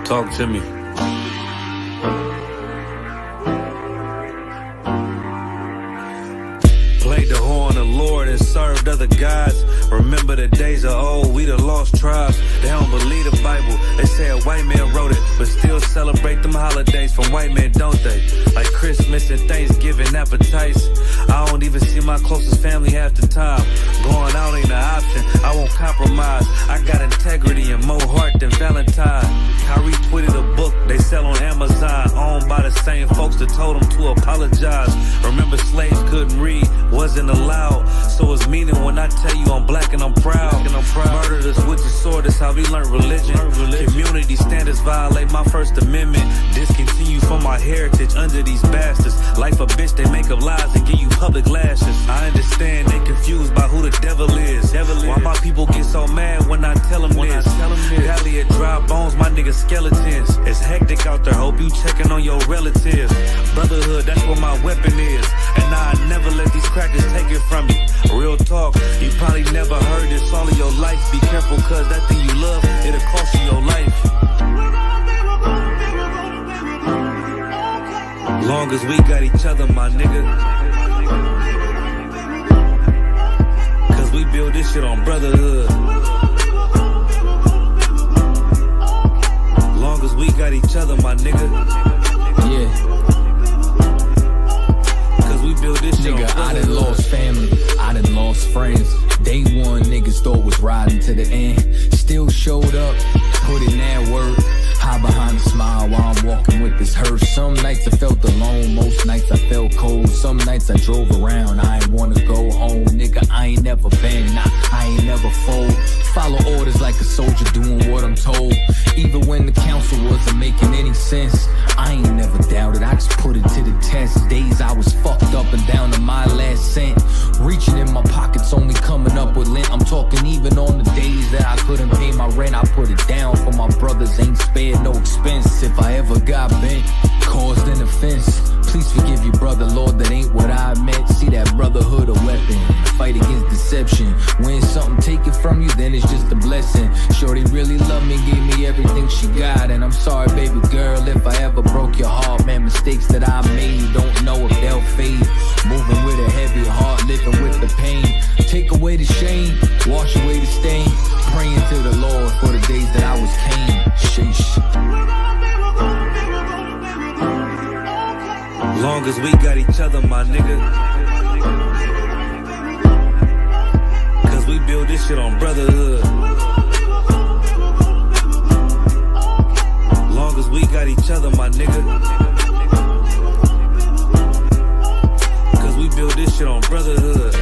Talk to me. Played the whore on the Lord and served other gods. Remember the days of old, we the lost tribes. They don't believe the Bible, they say a white man wrote it, but still celebrate them holidays from white men, don't they? Like Christmas and Thanksgiving appetites. I don't even see my closest family half the time. Going out ain't an option, I won't compromise. I got integrity and more heart than Valentine. Kyrie tweeted a book they sell on Amazon, owned by the same folks that told them to apologize. Remember slaves couldn't read, wasn't allowed, so it's meaning when I tell you I'm black and I'm proud. Murdered us with the sword, that's how we learned religion. Community standards violate my First Amendment. Discontinue from my heritage under these bastards. Life a bitch, they make up lies and give you public lashes. I understand they confused by who the devil is. Why my people get so mad when I tell them this? Valley of dry bones, my niggas skeletons. It's hectic out there, hope you checking on your relatives. Brotherhood, that's what my weapon is. And I never let these crackers take it from me. Real talk, you probably never heard this all of your life. Be careful, cause that thing you love, it'll cost you your life. Long as we got each other, my nigga. Cause we build this shit on brotherhood. Long as we got each other, my nigga. Yeah. We build this shit nigga, I done lost family, I done lost friends. Day one, niggas thought was riding to the end. Still showed up, put in that work. Hide behind a smile while I'm walking with this hearse. Some nights I felt alone, most nights I felt cold. Some nights I drove around, I ain't wanna go home. Nigga, I ain't never been, nah, I ain't never fold. Follow orders like a soldier doing what I'm told. Even when the council wasn't making any sense, I ain't never doubted, I just put it to the test. Days I was fucked up and down to my last cent. Reaching in my pockets, only coming up with lint. I'm talking even on the days that I couldn't pay my rent. I put it down for my brothers, ain't spared no expense. If I ever got bent, caused an offense, please forgive you, brother, Lord, that ain't what I meant. See that brotherhood a weapon, fight against deception. When something taken from you, then it's just a blessing. Shorty really loved me, gave me everything she got. And I'm sorry, baby girl, if I ever broke your heart. Man, mistakes that I made, don't know if they'll fade. Moving with a heavy heart, living with the pain. Take away the shame, wash away the stain. Praying to the Lord for the days that I was Cain. Sheesh. Long as we got each other, my nigga. Cause we build this shit on brotherhood. Long as we got each other, my nigga. Cause we build this shit on brotherhood.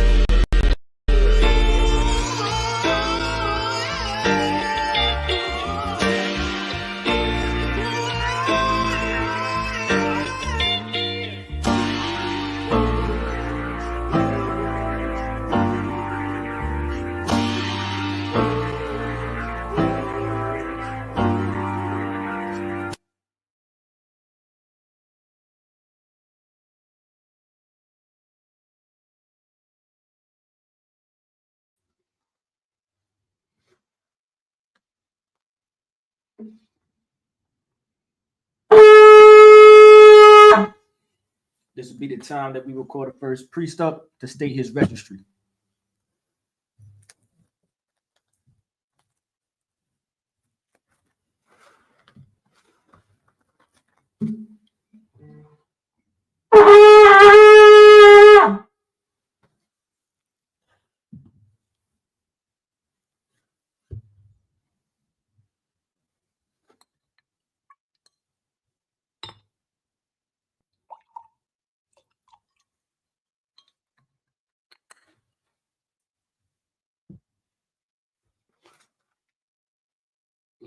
This would be the time that we will call the first priest up to state his registry.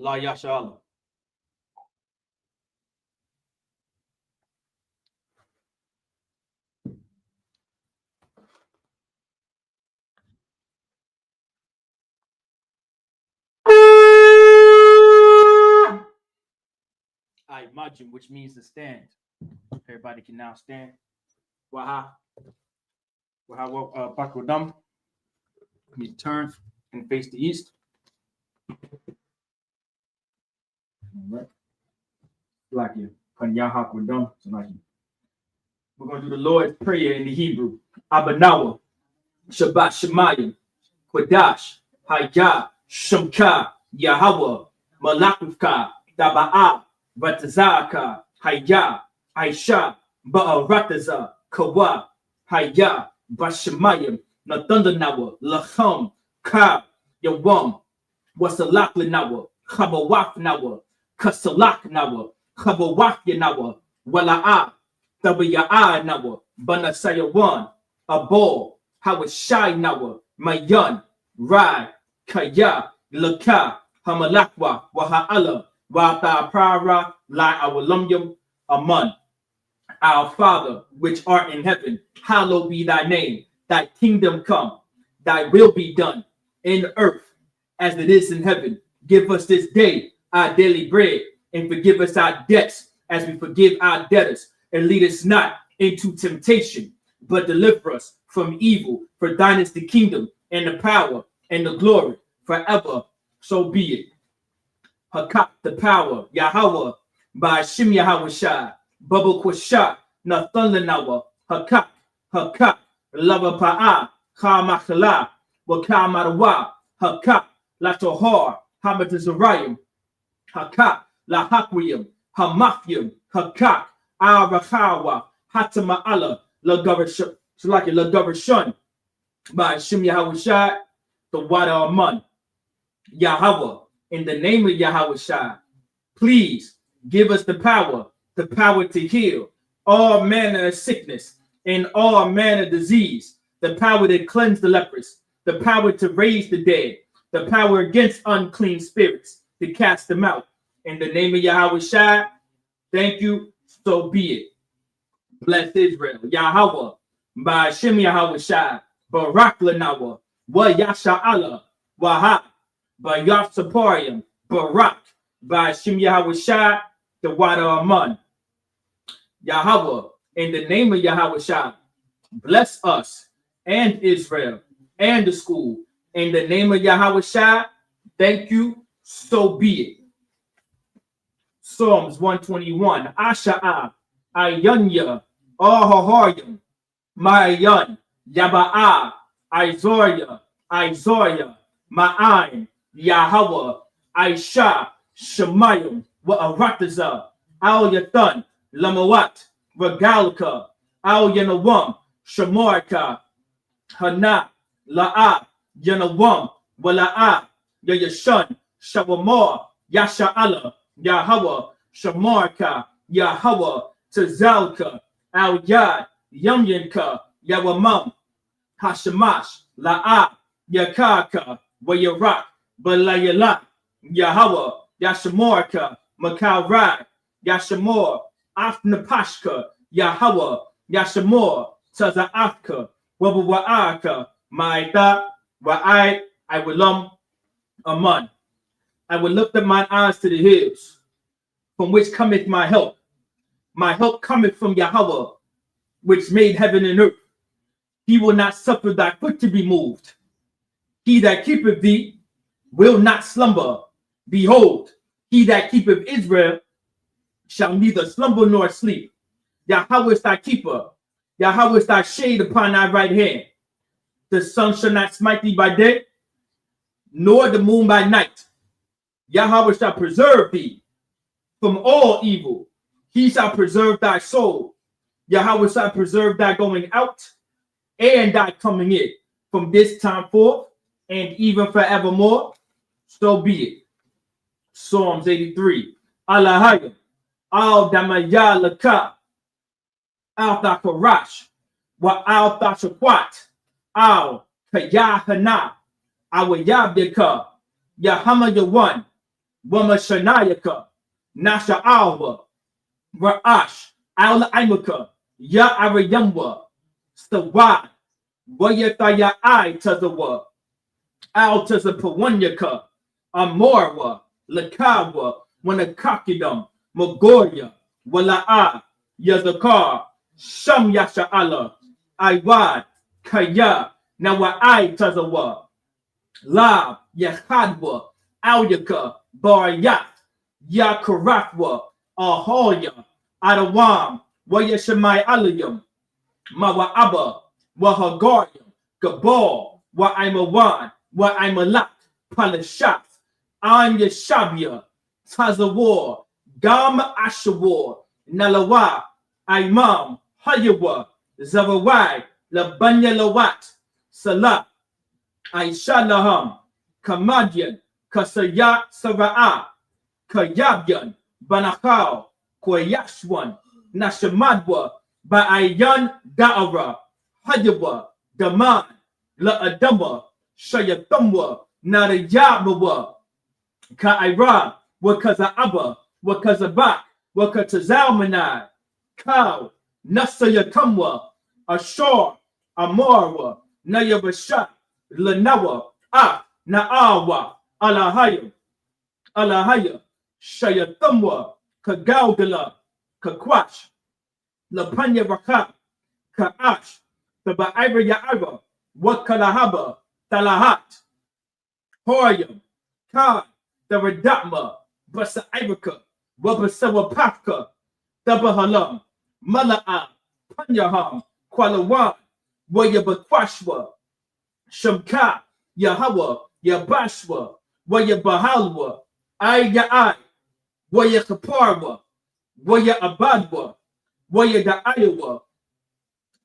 La Yasha Allah. I imagine, which means to stand. Everybody can now stand. Waha. Waha Bakrodam. You turn and face the east. All right. Like you. We're going to do the Lord's Prayer in the Hebrew. Abanawa, Shabbat Shemayim, Quadash, Hayah, Shemka, Yahweh, Malakufka, Daba'a, Ratazaka, Hayah, Aisha, Ba'arataza, Kawa, Hayah, Bashemayim, Nathundanawa, Lacham, Ka, Yawam, Wasalakli Chabawaf Nawa, Kasalak Nawa, Chabawaf Yanawa, Wala'a, Tabaya'a Nawa, Banasayawan, Abo, Hawashai Nawa, Mayan, Rai, Kaya, Laka, Hamalakwa, Waha'ala, Wata Prara, La Awalumyum, Aman. Our Father, which art in heaven, hallowed be thy name. Thy kingdom come, thy will be done in earth as it is in heaven. Give us this day our daily bread, and forgive us our debts as we forgive our debtors. And lead us not into temptation, but deliver us from evil. For thine is the kingdom, and the power, and the glory, forever. So be it. Hakak, the power, Yahweh, by Shim Yahweh Shai, Bubble Kwasha, Nathunanawa, Hakak, Hakak, Lava Pa'a, Kamakala, Wakamarawa, Hakak, Latohar, Hamatazarayim, Hakak, Lahakrium, Hamafyum, Hakak, Arakawa, Hatama'ala, Lagarashun, by Shim Yahweh Shai, the water of Mun, Yahweh, in the name of Yahweh Shai, please give us the power to heal all manner of sickness and all manner of disease, the power to cleanse the lepers, the power to raise the dead, the power against unclean spirits, to cast them out. In the name of Yahweh Shai, thank you, so be it. Bless Israel, Yahweh, by Hashem Yahweh Shai, Barak Lanawa, Wa Yasha Allah, Wahab, by Yahsaparium, Barak, by Hashem Yahweh Shai, the water of Mun. Yahweh, in the name of Yahweh Shai, bless us and Israel and the school. In the name of Yahweh Shai, thank you, so be it. Psalms 121, Asha'a, Ayunya, Ahaharyam, Ma'ayan, Yaba'a, Izoria, Ma'ain, Yahweh, Aisha, Shemayim, Wa'arataza, Al Yathan, Lamawat, Regalka, Al Yanawam, Shamarka, Hana, La'a, Yanawam, Wala'a, Yayashun, Shawamar, Yasha'ala, Yahweh, Shamarka, Yahweh, Tazalka, Al Yad, Yumyanka, Yawamam, Hashamash, La'a, Yakaka, Wayarak, Balayala, Yahweh, Yashamarka, Makaurai, Yashamor, Afnapashka, Yahweh, Yashamor, Taza'afka, Wabawa'aka, Maita, Wa'ai, I will Aman. I will lift up mine eyes to the hills, from which cometh my help. My help cometh from Yahweh, which made heaven and earth. He will not suffer thy foot to be moved. He that keepeth thee will not slumber. Behold, he that keepeth Israel shall neither slumber nor sleep. Yahweh is thy keeper. Yahweh is thy shade upon thy right hand. The sun shall not smite thee by day, nor the moon by night. Yahweh shall preserve thee from all evil. He shall preserve thy soul. Yahweh shall preserve thy going out and thy coming in from this time forth and even forevermore. So be it. Psalms 83. Alahayim. Al Damaya Laka. Al Thakarash. Wa Al Thashakwat. Al Kayahana. Awayabdika. Yahama Yawan. Wama Shanayaka. Nasha Alwa. Ra'ash. Al Imaka. Ya Arayamwa. Stawad. Wayataya I Tazawa. Al Tazapawanyaka. Amorwa. Lakawa. Wanakakidam. Mogoria. Wala'a. Yazakar. Sham Yasha'ala. Iwad. Kaya. Nawa'ai Tazawa. Lab. Yahadwa. Alyaka. Baryat. Yakarafwa. Ahoya, Adawam, Wayashamai Alayam, Mawa Abba, Wahagarium, Gabal, Wa Imawan, Wa Imalak, Palashat, An Yashabia, Tazawar, Gam Ashawar, Nalawa, Imam, Hayawa, Zawawai, Labanya Lawat, Salah, Aisha Laham, Kamadian, Kasayat Sava'a, Kayabyan, Banakal, Koyashwan, Nashamadwa, Ba'ayan Da'ara, Hayawa, Daman, La Adama, Shayatamwa, Narayabawa, Ka'ira, Wakaza'aba, Wakazabak, Wakatazalmanai, Kau, Nasayakamwa, Ashar, Amarwa, Nayabasha, Lanawa, Na'awa, Alahaya, Alahaya, Shayatamwa, Kagaugala, Kakwash, Lapanya Raka, Ka'ash, Taba'ira Ya'ira, Wakalahaba, Talahat, Hoyam, Kai, Taradatma, Basa'iraka, Wabasawapaka, Tabahalam, Mala'a, Panyaham, Kualawan, Wayabakwashwa, Shamka, Yahawa, Yabashwa, Wayabahalwa, Aya'ai, Wayakaparwa, Wayabadwa, Wayada'ayawa,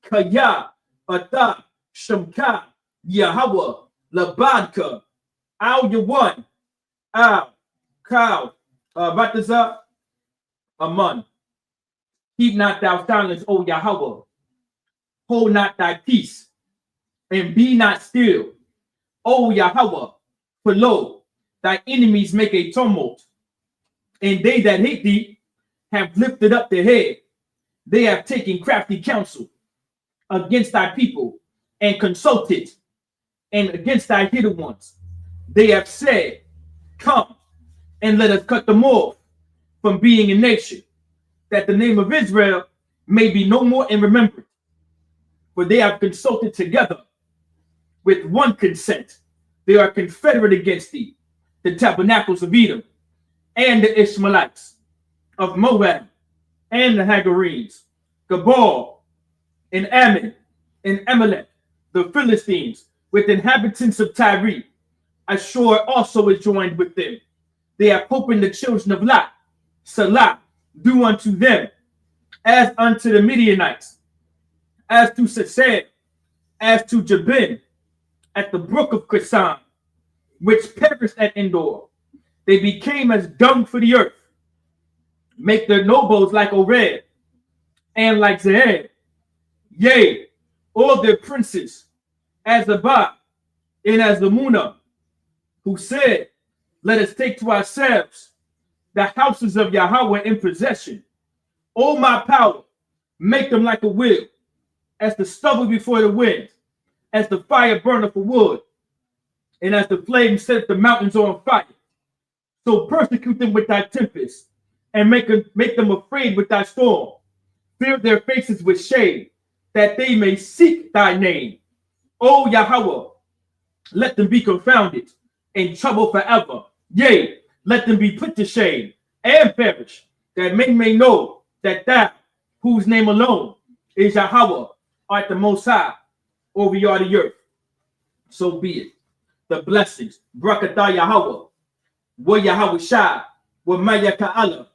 Kaya, Ata, Shamka, Yahawa, Labadka, Al Yawan, Al, Cow, Bataza, Aman. Keep not thou silence, O Yahweh. Hold not thy peace, and be not still, O Yahweh. For lo, thy enemies make a tumult, and they that hate thee have lifted up their head. They have taken crafty counsel against thy people, and consulted, and against thy hidden ones. They have said, come, and let us cut them off from being a nation, that the name of Israel may be no more in remembrance. For they have consulted together with one consent. They are confederate against thee, the tabernacles of Edom, and the Ishmaelites of Moab, and the Hagarenes, Gabal, and Ammon, and Amalek, the Philistines, with inhabitants of Tyre. Ashur also is joined with them. They have opened the children of Lot. Salah, do unto them as unto the Midianites, as to Sased, as to Jabin, at the brook of Kisan, which perished at Endor. They became as dung for the earth. Make their nobles like Ored, and like Zehed. Yea, all their princes, as Abad, and as the Muna, who said, let us take to ourselves the houses of Yahweh in possession. O my power, make them like a wheel, as the stubble before the wind, as the fire burneth for wood, and as the flame set the mountains on fire. So persecute them with thy tempest, and make them afraid with thy storm. Fill their faces with shame, that they may seek thy name. O Yahweh, let them be confounded, in trouble forever. Yea, let them be put to shame, and perish, that men may know that thou, whose name alone is Yahweh, art the Most High, over all the earth. So be it. The blessings, Brakatah Yahweh, Wa Yahweh Shai, Wa Maya Ka'ala,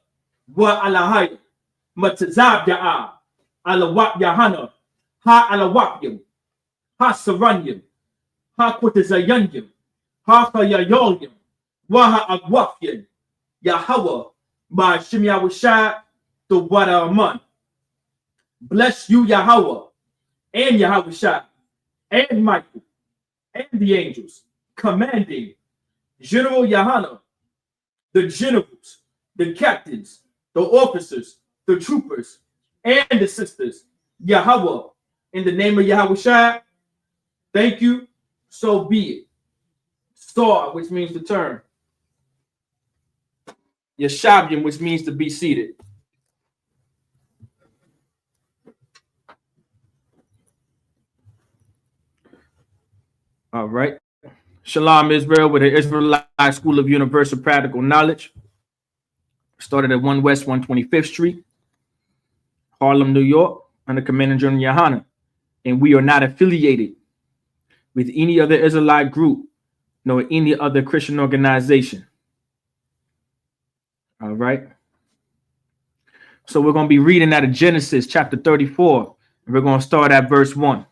Wa Alahaya, Matazab Ya'ah, Alawak Yahana, Ha Alawakyam, Ha Saranyam, Ha Kwatazayanyam, Ha Kayayolyam, Wa Ha Agwafyan, Yahweh, Ma Shim Yahweh Shai, the Wada Aman. Bless you, Yahweh, and Yahweh Shai, and Michael, and the angels, commanding General Yahana, the generals, the captains, the officers, the troopers, and the sisters. Yahweh, in the name of Yahweh Shai, thank you, so be it. Star, which means to turn. Yeshabian, which means to be seated. All right. Shalom, Israel, with the Israelite School of Universal Practical Knowledge. Started at 1 West 125th Street, Harlem, New York, under Commander General Yohana. And we are not affiliated with any other Israelite group nor any other Christian organization. All right. So we're going to be reading out of Genesis chapter 34. And we're going to start at verse 1.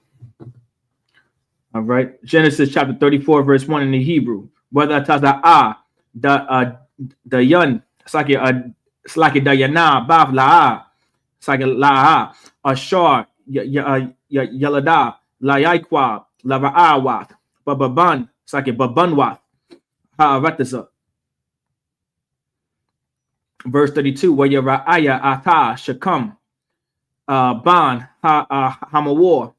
All right. Genesis chapter 34, verse 1 in the Hebrew. Whether taza'a the yun, it's like the yana, bav la'a, it's like la'a, ashar, yalada, layaiqua, lava'awat, bababan, it's like babanwath, ha'aratasa. Verse 32, where ra'aya ata shakam, ban, hamawar.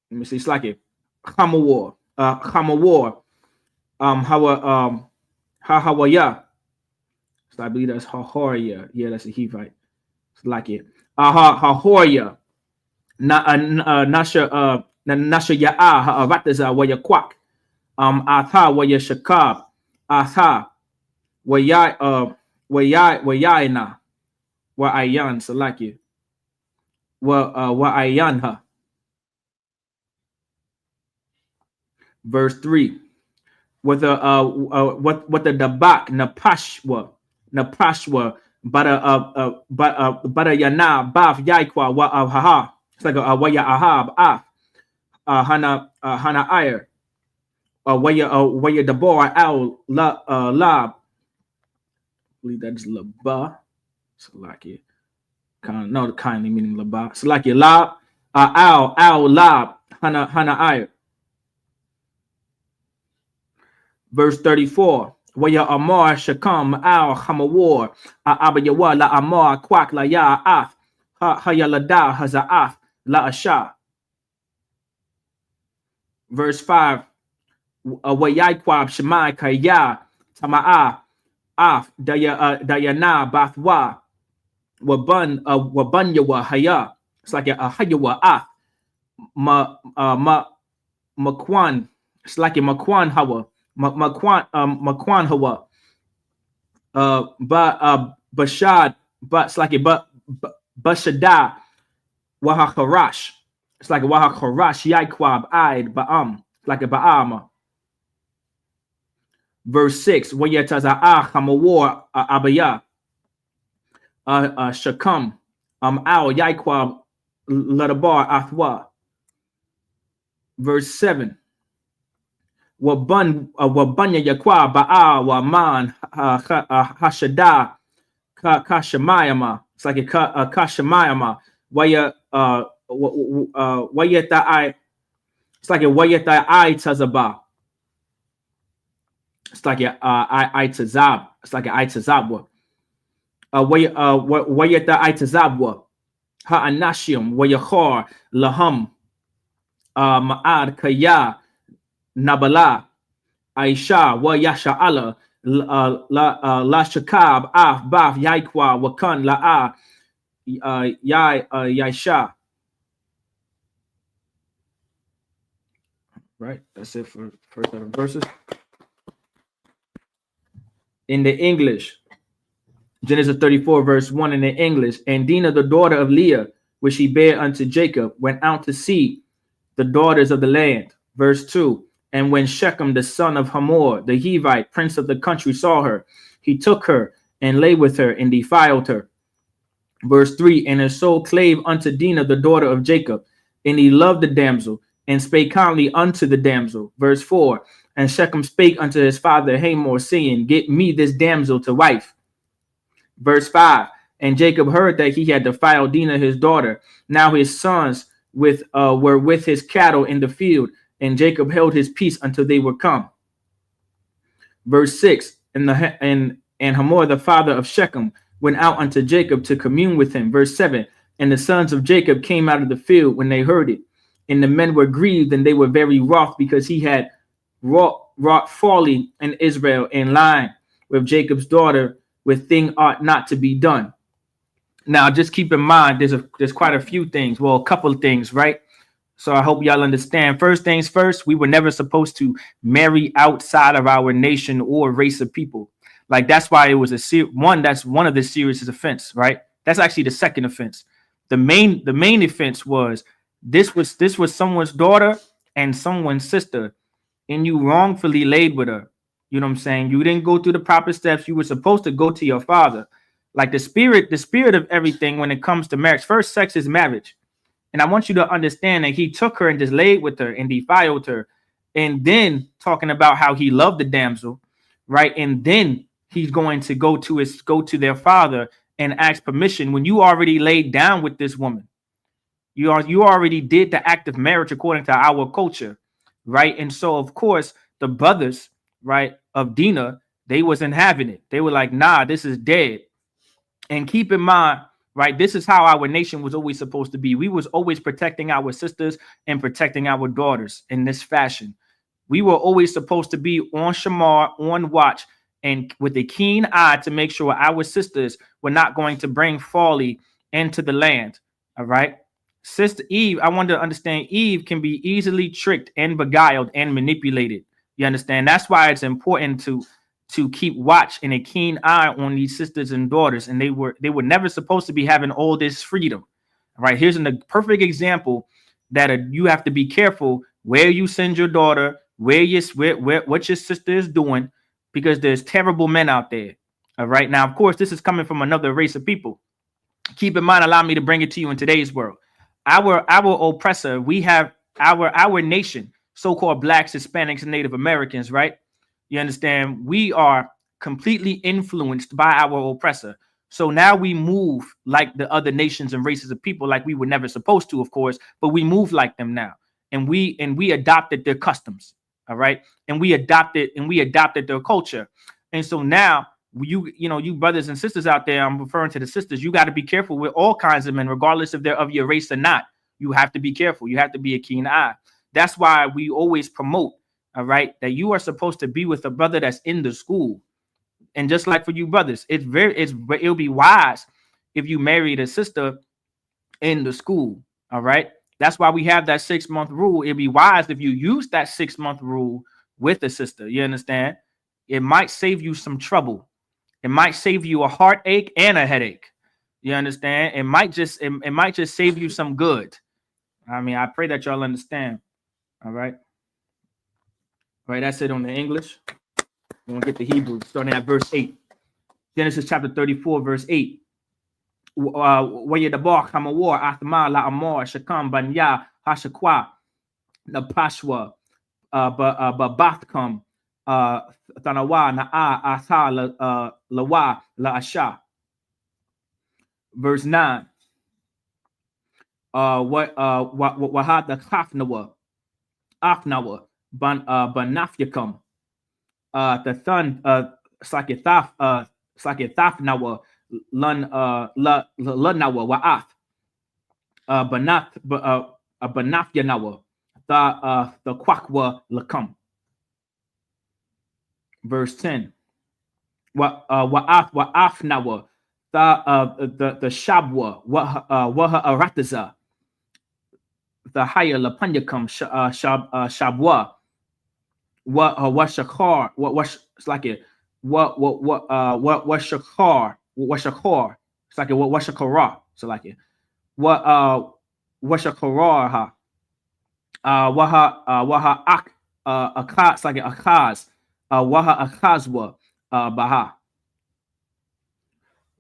Let me see, it's like it. Hamawar, hawaya. So I believe that's Hahoria. Yeah, that's a Hivite. It's like it. Hahoria. Nasha ya'a ha'arataza wa yaquak. Atha wa yashakab. Atha wa yaina. Wa ayan. So like it. Wa ayanha. Verse 3. What the dabak napashwa but yana baf yaikwa wa haha. It's like a waya ahab hana iyer waya dabor al lab. I believe that's laba. So like it kindly meaning laba. So like it lab al lab hana iyer. Verse 34. Waya amar shakam al hamawar abayawa la amar kwak la ya af hayalada hazaaf la asha. Verse 5. Wayaikwab shemai kaya tama'a af dayana bathwa wabanyawa haya. It's like a hayawa af makwan. It's like a makwan hawa. Makwan hawa. Bashad, but it's like a bashada wahakarash. It's like a wahakarash yaikwab aid ba'am. It's like a ba'ama. Verse 6. Wayataza hamawar abaya shakam al yaikwab ladabar athwa. Verse 7. Wabanya yakwa ba'a wa man hashada kashamayama. It's like a kashamayama. Wayata I. It's like a wayata I tazaba. It's like a I tazab. It's like a I tazabwa. Wayata I tazabwa. Ha'anashim wayachar laham ma'ad kaya. Nabala, Aisha, wa Yasha Allah, la Shakab, Af, Baf, Yaikwa, Wakan, La Yaisha. Right, that's it for first 7 verses. In the English, Genesis 34, verse 1 in the English, and Dinah, the daughter of Leah, which he bare unto Jacob, went out to see the daughters of the land. Verse 2. And when Shechem, the son of Hamor, the Hivite, prince of the country, saw her, he took her and lay with her and defiled her. Verse 3. And her soul clave unto Dinah, the daughter of Jacob, and he loved the damsel and spake kindly unto the damsel. Verse 4. And Shechem spake unto his father Hamor, saying, get me this damsel to wife. Verse 5. And Jacob heard that he had defiled Dinah, his daughter. Now his sons were with his cattle in the field. And Jacob held his peace until they were come. Verse 6. And Hamor, the father of Shechem, went out unto Jacob to commune with him. Verse 7. And the sons of Jacob came out of the field when they heard it. And the men were grieved, and they were very wroth, because he had wrought folly in Israel, and lying with Jacob's daughter, with thing ought not to be done. Now, just keep in mind, there's quite a few things. Well, a couple of things, right? So I hope y'all understand. First things first, we were never supposed to marry outside of our nation or race of people. Like that's why it was that's one of the serious offense, right? That's actually the second offense. The main offense was this was someone's daughter and someone's sister, and you wrongfully laid with her. You know what I'm saying? You didn't go through the proper steps. You were supposed to go to your father. Like the spirit of everything when it comes to marriage. First, sex is marriage. And I want you to understand that he took her and just laid with her and defiled her. And then talking about how he loved the damsel, right? And then he's going to go to their father and ask permission when you already laid down with this woman. You already did the act of marriage according to our culture, right? And so of course the brothers, right, of Dina, they wasn't having it. They were like, nah, this is dead. And keep in mind, right, this is how our nation was always supposed to be. We was always protecting our sisters and protecting our daughters in this fashion. We were always supposed to be on shamar, on watch, and with a keen eye to make sure our sisters were not going to bring folly into the land. All right. Sister Eve, I want to understand Eve can be easily tricked and beguiled and manipulated. You understand? That's why it's important to keep watch and a keen eye on these sisters and daughters. And they were never supposed to be having all this freedom. All right. Here's a perfect example that you have to be careful where you send your daughter, what your sister is doing, because there's terrible men out there. All right. Now, of course, this is coming from another race of people. Keep in mind, allow me to bring it to you in today's world. Our oppressor, we have our nation, so-called blacks, Hispanics, and Native Americans, right? You understand? We are completely influenced by our oppressor. So now we move like the other nations and races of people, like we were never supposed to, of course, but we move like them now. And we adopted their customs. All right. And we adopted their culture. And so now you brothers and sisters out there, I'm referring to the sisters, you got to be careful with all kinds of men, regardless if they're of your race or not. You have to be careful. You have to be a keen eye. That's why we always promote, all right, that you are supposed to be with a brother that's in the school. And just like for you brothers, it'll be wise if you married a sister in the school. All right. That's why we have that 6-month rule. It'd be wise if you use that 6-month rule with a sister. You understand? It might save you some trouble. It might save you a heartache and a headache. You understand? It might just save you some good. I mean, I pray that y'all understand. All right. All right, that's it on the English. We're gonna get the Hebrew, starting at verse 8. Genesis chapter 34, verse 8. Wayedabach Hamawar Athma La Amor Shakam Banya Hashakwa Napashwa Babathkam Tanawa Na'a Asa Lawa La Asha. Verse 9. Wahad the Khafnawa Afnawa Banafyakam the son Sakithaf Nawa Lun La Nawa Wa'ath Banafya Nawa the Kwakwa Lakam. Verse 10. Wa'af Nawa the Shabwa Waha Arataza the higher Lapanyakam Shabwa what shakar it's like it what shakar it's like it what shakara so like it what shakara ha waha ak akas like akas waha akazwa baha.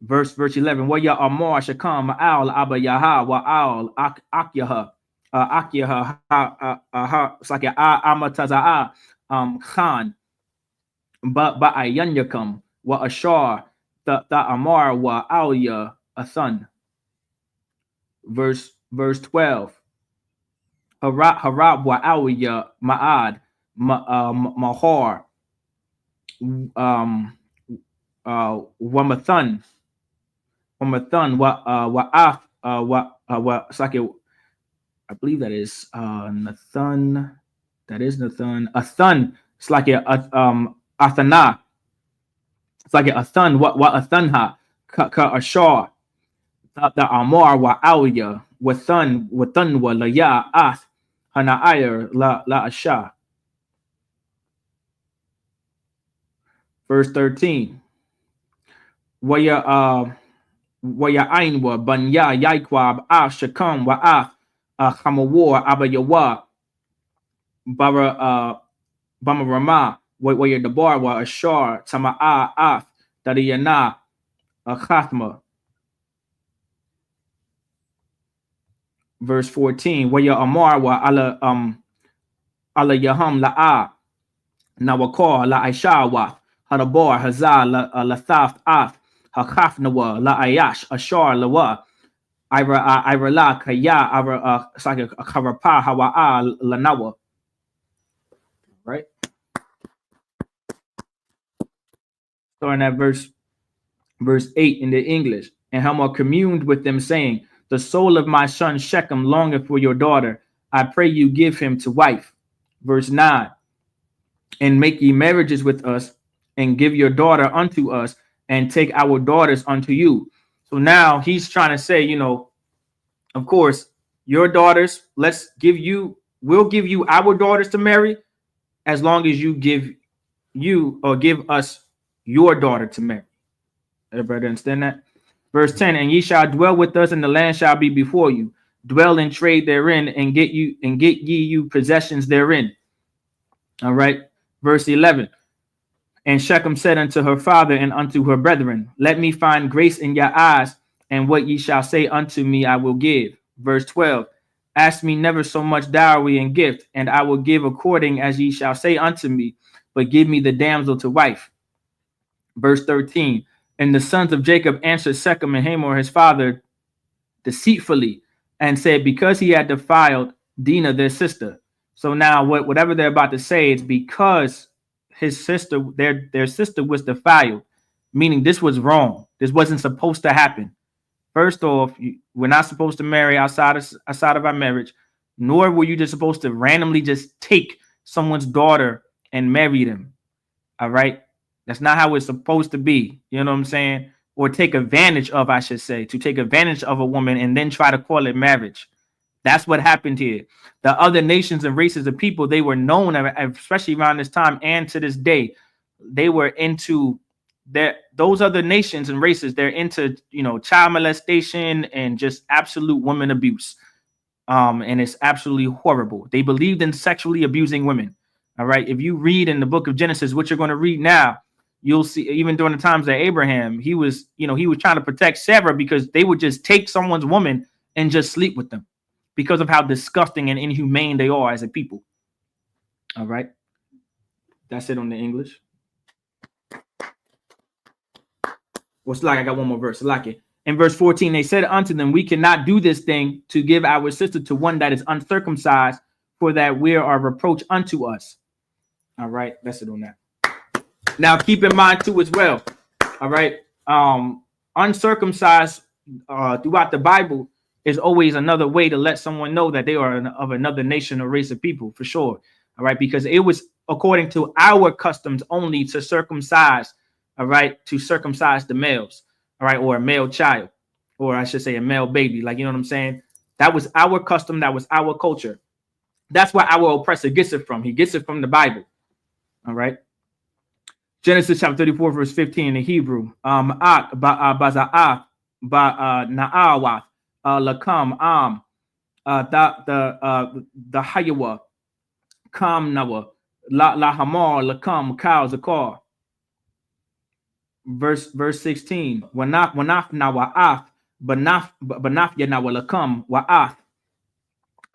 Verse 11. Wa ya amar shakam al abayaha wa al akyaha akyaha it's like amataza Khan Ba'ayanyakam wa Ashar the Amar wa Alya Athan. Verse 12. Harab wa Alya Ma'ad Mahar Wamathan wa Sake. I believe that is Nathan. That is Nathan. Athan. It's like a Athana. It's like a Athan. What Athanha? Ka Ashar. The Amar wa Alya. Wathan wa Laya Ath. Hana'ayr la Asha. Verse 13. waya ainwa banya yaikwab shakam wa hamawar abayawa bara bamarama waya dabar wa ashar tama dariyana khathma. Verse 14, waya amar wa ala yaham nawakar la aishawa hadabar hazal la thaf hakafnawa la ayash ashar lawa ira la kaya ira saka karapa hawa lanawa. Right, starting at verse 8 in the English. And Hamor communed with them, saying, the soul of my son Shechem longeth for your daughter. I pray you give him to wife. Verse 9, and make ye marriages with us, and give your daughter unto us, and take our daughters unto you. So now he's trying to say, of course, your daughters, we'll give you our daughters to marry, as long as you give us your daughter to marry. Everybody understand that? Verse 10, and ye shall dwell with us, and the land shall be before you. Dwell and trade therein, and get ye you possessions therein. All right. Verse 11, and Shechem said unto her father and unto her brethren, let me find grace in your eyes, and what ye shall say unto me I will give. Verse 12, ask me never so much dowry and gift, and I will give according as ye shall say unto me, but give me the damsel to wife. Verse 13, and the sons of Jacob answered Shechem and Hamor his father deceitfully, and said, because he had defiled Dinah their sister. So now whatever they're about to say is because his sister, their sister was defiled, meaning this was wrong. This wasn't supposed to happen. First off, we're not supposed to marry outside of our marriage, nor were you just supposed to randomly just take someone's daughter and marry them. All right. That's not how it's supposed to be. You know what I'm saying? Or take advantage of, I should say, to take advantage of a woman and then try to call it marriage. That's what happened here. The other nations and races of people, they were known, especially around this time and to this day, they were into those other nations and races. They're into, child molestation and just absolute women abuse. And it's absolutely horrible. They believed in sexually abusing women. All right. If you read in the book of Genesis, what you're going to read now, you'll see even during the times of Abraham, he was trying to protect Sarah because they would just take someone's woman and just sleep with them because of how disgusting and inhumane they are as a people. All right. That's it on the English. What's like? I got one more verse. Like it. In verse 14, they said unto them, we cannot do this thing to give our sister to one that is uncircumcised, for that we are a reproach unto us. All right. That's it on that. Now, keep in mind, too, as well. All right. Uncircumcised throughout the Bible is always another way to let someone know that they are of another nation or race of people, for sure. All right. Because it was according to our customs only to circumcise. All right. To circumcise the males. All right. Or a male child, or I should say a male baby. Like, you know what I'm saying? That was our custom. That was our culture. That's where our oppressor gets it from. He gets it from the Bible. All right. Genesis chapter 34, verse 15 in the Hebrew. Baza'ah na'awath lakam the hayawa kam nawa la hamar lakam cow zakar. Verse 16. Wanaf nawa'ath banaf yanawa lakam wa'ath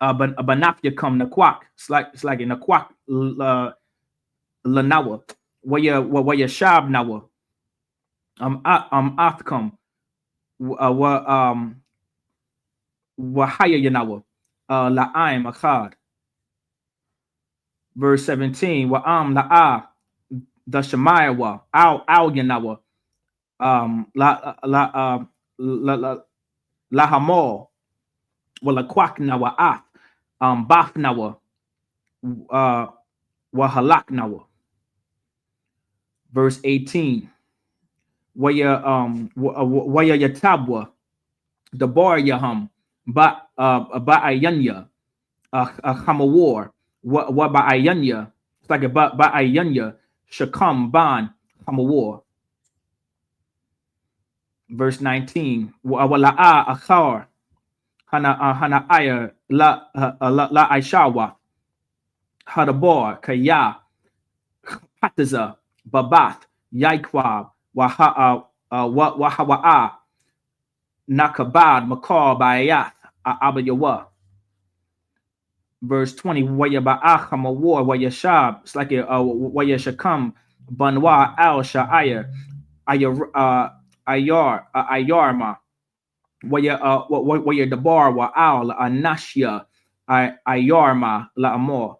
banaf yakam nakwak. It's like in nakwak lanawa. Waya shab nawa athkam wahaya yanawa la'im akhad. Verse 17, wa'am la'a the shemayawa al yanawa la hamor wala kwak nawa ath baf nawa wahalak nawa. Verse 18, waya yatabwa the bar yaham ba ayanya hamawar wa ba ayanya. It's like a ba ayanya shakam ban hamawar. verse 19. Wala'a akhar hana aya la aishawa hadabor kaya pataza babath yaikwab wahawa'a nakabad makar bayath abayawa. Verse 20, Wayaba'acham a war, Wayashab, it's like a Wayashakam, Banwa al Sha'ir, Ayarma, Waya Dabar, Wa al Anashia, Ayarma, La Amor.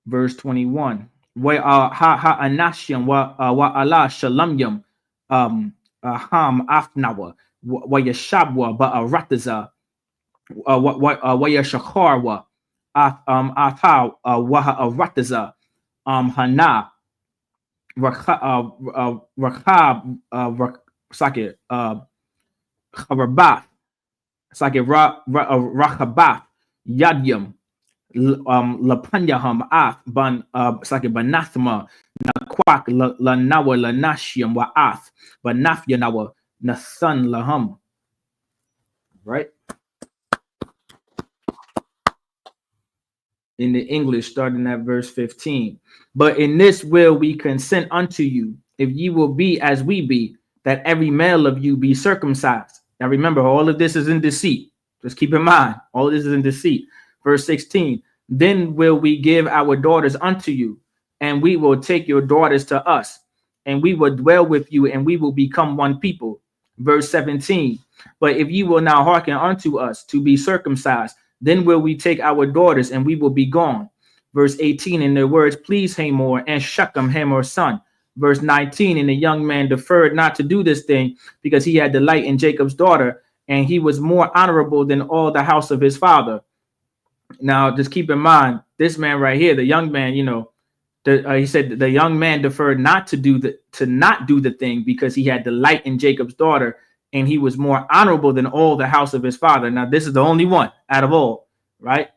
Verse 21, Ha Anashiam, Wa Allah Shalamyam, Ham Afnawa, Wayashabwa, Ba'arataza. Waya Shakarwa Ata Waha Rataza Hana Rakab Sake Rabath Sake Rachabath Yadyam Lapanyaham Ath Ban Sake Banathma Nakwak La Nawa La Nashiam Wa Ath Banafya Nawa Nathan Laham. Right? In the English, starting at verse 15. But in this will we consent unto you, if ye will be as we be, that every male of you be circumcised. Now remember, all of this is in deceit. Just keep in mind, all of this is in deceit. Verse 16, then will we give our daughters unto you, and we will take your daughters to us, and we will dwell with you, and we will become one people. Verse 17, but if you will now hearken unto us to be circumcised, then will we take our daughters and we will be gone. Verse 18, and their words pleased Hamor and Shechem, Hamor's son. Verse 19, and the young man deferred not to do this thing because he had delight in Jacob's daughter, and he was more honorable than all the house of his father. Now, just keep in mind, this man right here, the young man, he said the young man deferred not to do the thing because he had delight in Jacob's daughter, and he was more honorable than all the house of his father. Now, this is the only one out of all, right?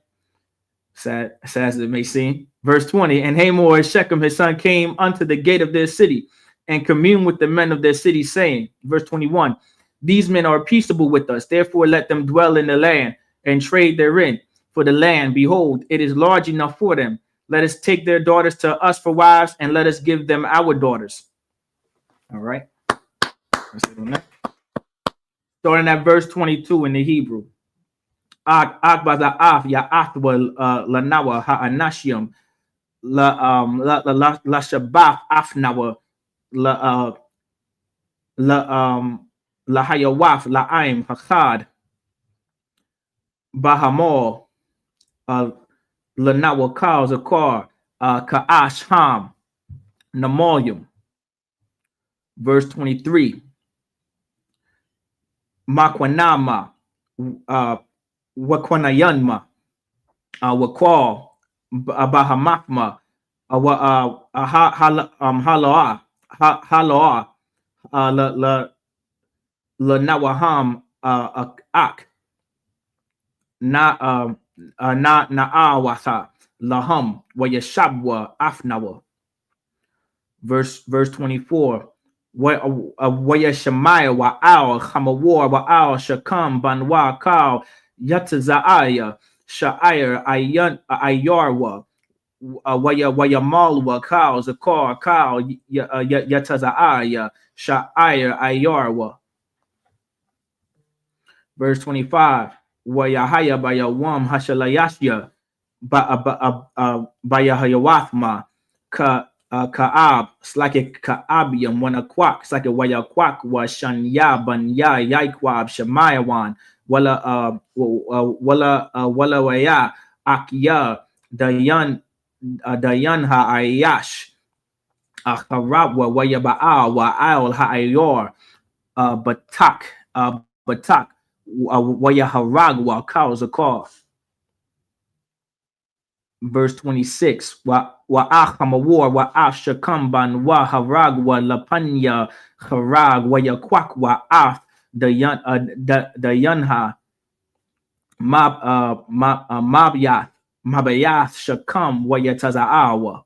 Sad as it may seem. Verse 20, and Hamor and Shechem, his son, came unto the gate of their city and communed with the men of their city, saying, verse 21, these men are peaceable with us, therefore let them dwell in the land and trade therein. For the land, behold, it is large enough for them. Let us take their daughters to us for wives, and let us give them our daughters. All right. Starting at verse 22 in the Hebrew. Akbaza'af ya'athwa lanawa ha'anashiam la shabaf afnawa la hayawaf la'aim hachad bahamor lanawa kal zakar ka'ash ham namoyum. Verse 23. Makwanama Wakwanayanma Wakwa Bahamafma Haloa La Nawaham Ak Naawasa Laham Wayashabwa Afnawa. Verse 24. Wayashamaya wa al Hamawar wa al Shakam Banwa Kal Yatazaaya Sha'ir Ayarwa Wayamalwa Kal Zakar Kal Yatazaaya Sha'ir Ayarwa. Verse 25. Wayahaya Bayawam Hashalayashya Bayahayawathma Ka'ab, slake Ka'abium, when a quack, slake waya quack was Shanya Banya Yaikwab Shemayawan, Wala Waya Akya Dayan Ha'ayash Harabwa Wayaba'a wa Al Ha'ayor Batak Wayaharagwa Kauzakar. Verse 26. Wa achamawar wa ashakamban wa harag wa lapanya harag wa yakwak wa af the yanha mabayath shakam wa yatazaawa.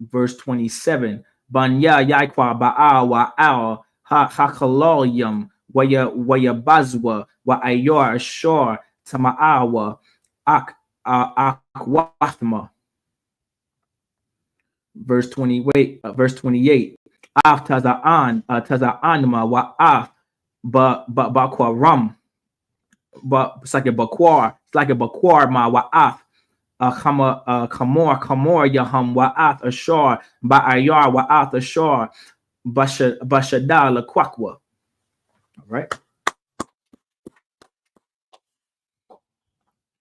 Verse 27. Banya Yaikwa Ba'a wa Al Hakaloyum Waya Bazwa wa Ayor Ashor Tamaawa Akwathma. Verse 28, verse 28. Af Taza'anma wa Af Bakwaram. But it's like a Bakwar ma wa Af Kamor Yaham wa Af Ashor Ba'ayar wa Af Ashor Bashada la Kwakwa. All right.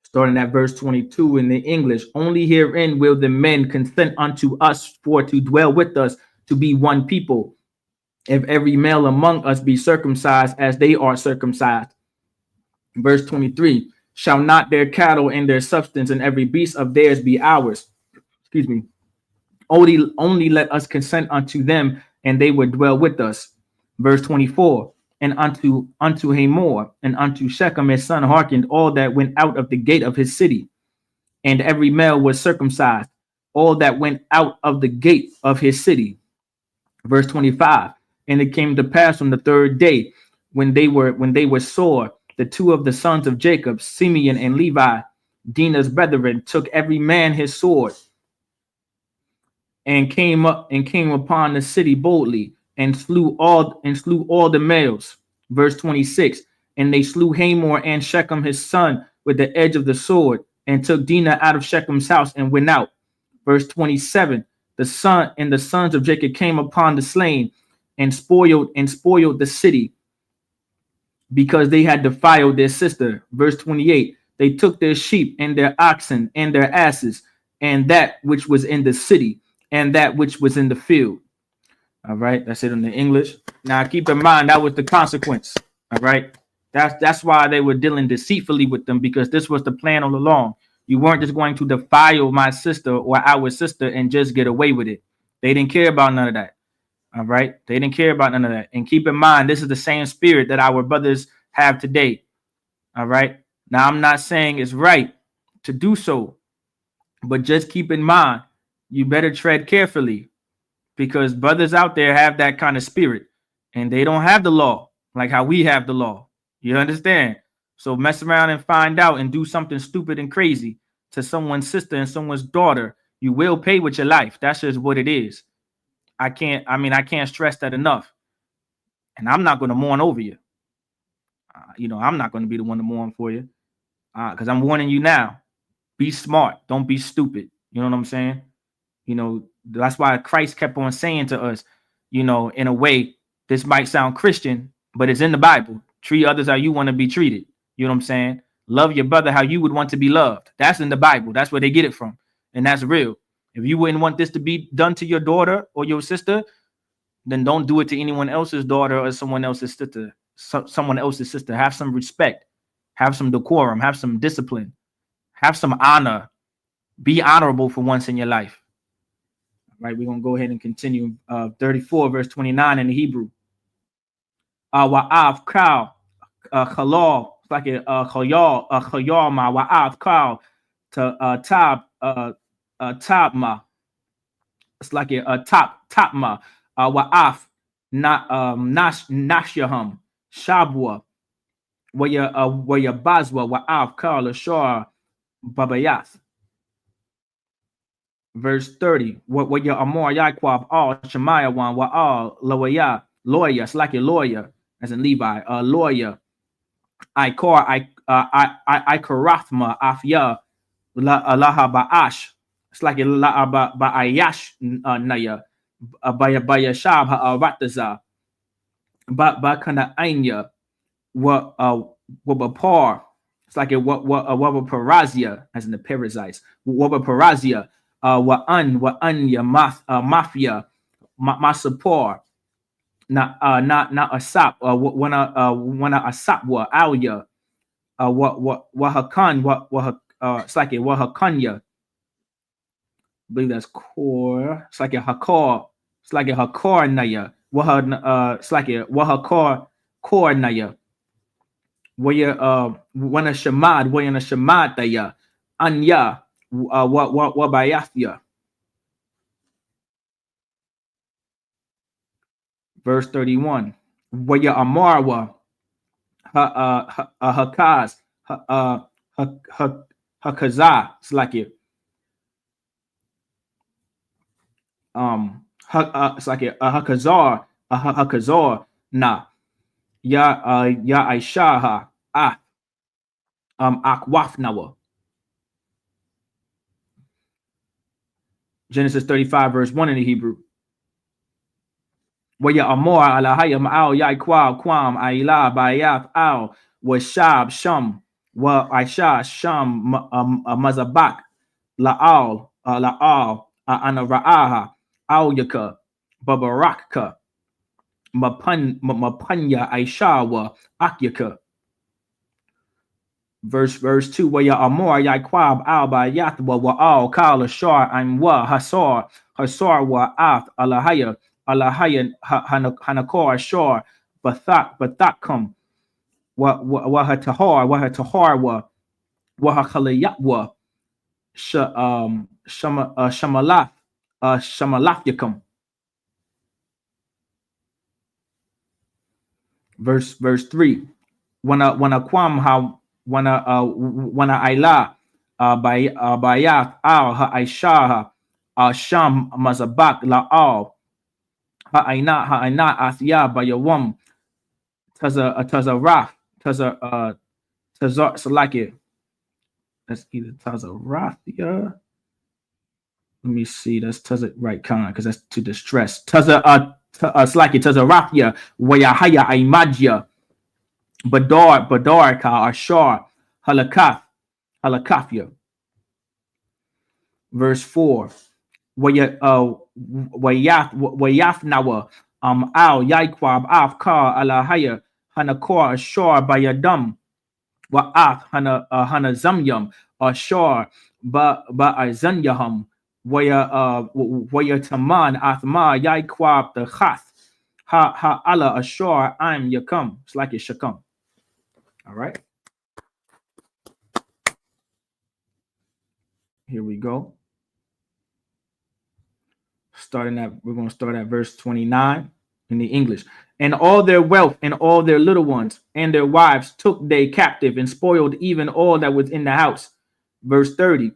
Starting at verse 22 in the English. Only herein will the men consent unto us for to dwell with us, to be one people. If every male among us be circumcised as they are circumcised. Verse 23. Shall not their cattle and their substance and every beast of theirs be ours? Excuse me. Only let us consent unto them, and they would dwell with us. Verse 24. And unto Hamor and unto Shechem his son hearkened all that went out of the gate of his city, and every male was circumcised, all that went out of the gate of his city. Verse 25. And it came to pass on the third day, when they were sore, the two of the sons of Jacob, Simeon and Levi, Dinah's brethren, took every man his sword, and came upon the city boldly, and slew all the males. Verse 26. And they slew Hamor and Shechem his son with the edge of the sword, and took Dinah out of Shechem's house and went out. Verse 27. The sons of Jacob came upon the slain and spoiled the city, because they had defiled their sister. Verse 28. They took their sheep and their oxen and their asses, and that which was in the city, and that which was in the field. All right, that's it in the English. Now keep in mind that was the consequence. All right, that's why they were dealing deceitfully with them, because this was the plan all along. You weren't just going to defile my sister or our sister and just get away with it. They didn't care about none of that. All right, they didn't care about none of that. And keep in mind, this is the same spirit that our brothers have today. All right, now I'm not saying it's right to do so, but just keep in mind, you better tread carefully, because brothers out there have that kind of spirit, and they don't have the law like how we have the law. You understand? So mess around and find out and do something stupid and crazy to someone's sister and someone's daughter. You will pay with your life. That's just what it is. I can't stress that enough. And I'm not going to mourn over you. I'm not going to be the one to mourn for you, because I'm warning you now. Be smart. Don't be stupid. You know what I'm saying? That's why Christ kept on saying to us, in a way, this might sound Christian, but it's in the Bible. Treat others how you want to be treated. You know what I'm saying? Love your brother how you would want to be loved. That's in the Bible. That's where they get it from. And that's real. If you wouldn't want this to be done to your daughter or your sister, then don't do it to anyone else's daughter or someone else's sister. Have some respect. Have some decorum. Have some discipline. Have some honor. Be honorable for once in your life. Right, we're gonna go ahead and continue. 34, verse 29 in the Hebrew. Wa'af kal chalal, it's like a chayal ma wa'af kal to tabma. It's like a tapma. Wa'af nashyaham shabwa waya bazwa wa'af kal ashar babayath. Verse 30. What your amor yaquab all shemaya one wa all lawaya lawyer, it's like a lawyer, as in Levi, a lawyer. I karathma afya laha ba'ash. It's like a la ba'ayash naya baya shab ha'arataza ba kana anya what bapar. It's like a what parazia, as in the parasites. What parazia. Wa anya mafia masapor na asap wana asapwa alya wahakan it's like a wahakanya. I believe that's core. It's like a hakor. It's like a hakor naya. It's like a wahakor kor naya. Waya wana shamad wayana shamad daya anya. Wabayathia. Verse 31. Waya Amarwa Hakaz Hakazah. It's like it. It's like a Hakazar, a Hakazar na ya Aishaha Akwafnawa. Genesis 35 verse 1 in the Hebrew. Waya Amor alahaya ma'al yaikwa kwam aila bayath al washab sham wa aisha sham mazabak la'al anara'aha al yaka babarakka mapanya aisha wa akyaka. Verse 2. Waya Amor yakwab al bayath wa al kal ashar and wa hasar wa ath alahaya Alahaya Hanakor Ashar Bathakum Wahatahar Wahakaliyatwa Shamalaf Yakum. Verse 3. Wana Kwam Wana Aila Bayat Al Ha'aisha Sham Mazabak La'al Ha'aina Athya Bayawam Tazaraf Tazar Salaki. That's either Tazarathia. Let me see. That's Tazar right kind because that's to distress. Tazar Slaki Tazarathia Wayahaya Aimadia Badarka Ashar Halakafia. Verse 4. Wayafnawa al Yaikwab Afkar Alahaya Hanakor Ashar Bayadam Wa'ath Hanazamyam Ashar Ba'azanyaham Wayataman Athma Yaikwab the Hath Allah Ashar I'm Yakam. It's like it Shakam. All right. Here we go. We're going to start at verse 29 in the English. And all their wealth and all their little ones and their wives took they captive and spoiled even all that was in the house. Verse 30.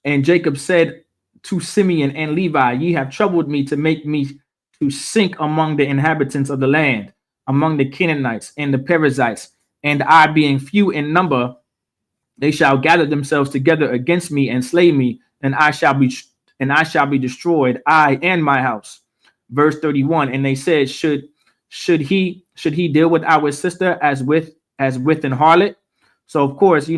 And Jacob said to Simeon and Levi, ye have troubled me to make me to sink among the inhabitants of the land, among the Canaanites and the Perizzites, and I being few in number, they shall gather themselves together against me and slay me, and I shall be destroyed, I and my house. Verse 31. And they said, should he deal with our sister as with an harlot? So of course,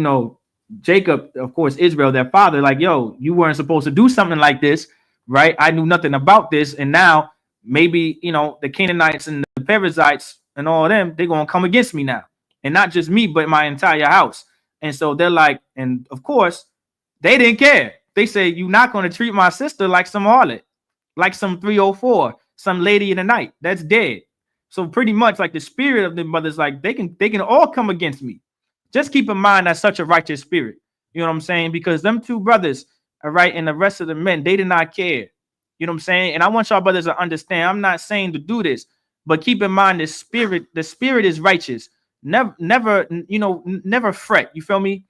Jacob, of course, Israel, their father, like, yo, you weren't supposed to do something like this, right? I knew nothing about this, and now maybe the Canaanites and the Perizzites and all of them, they're gonna come against me now, and not just me, but my entire house. And so they're like, and of course, they didn't care. They say, you're not going to treat my sister like some harlot, like some 304, some lady in the night that's dead. So pretty much like the spirit of the mothers, like they can all come against me. Just keep in mind that's such a righteous spirit. You know what I'm saying? Because them two brothers, all right, and the rest of the men, they did not care. You know what I'm saying? And I want y'all brothers to understand, I'm not saying to do this, but keep in mind the spirit is righteous. Never fret. You feel me?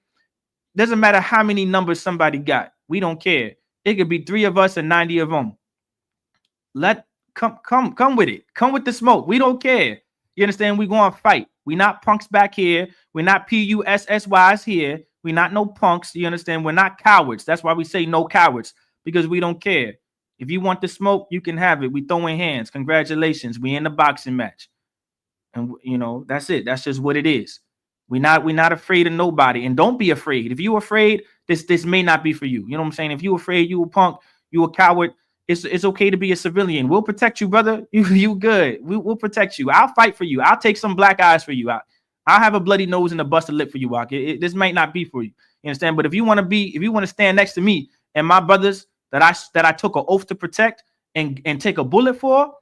Doesn't matter how many numbers somebody got. We don't care. It could be 3 of us and 90 of them. Come with it. Come with the smoke. We don't care. You understand? We going to fight. We not punks back here. We're not PUSSYs here. We're not no punks. You understand? We're not cowards. That's why we say no cowards, because we don't care. If you want the smoke, you can have it. We throwing hands. Congratulations. We in the boxing match. And that's it. That's just what it is. We're not afraid of nobody, and don't be afraid. If you're afraid, this may not be for you. You know what I'm saying? If you're afraid, you a punk, you a coward. It's okay to be a civilian. We'll protect you, brother. You good. We'll protect you. I'll fight for you. I'll take some black eyes for you. I'll have a bloody nose and a busted lip for you. This might not be for you. You understand? But if you want to stand next to me and my brothers that I took an oath to protect and take a bullet for,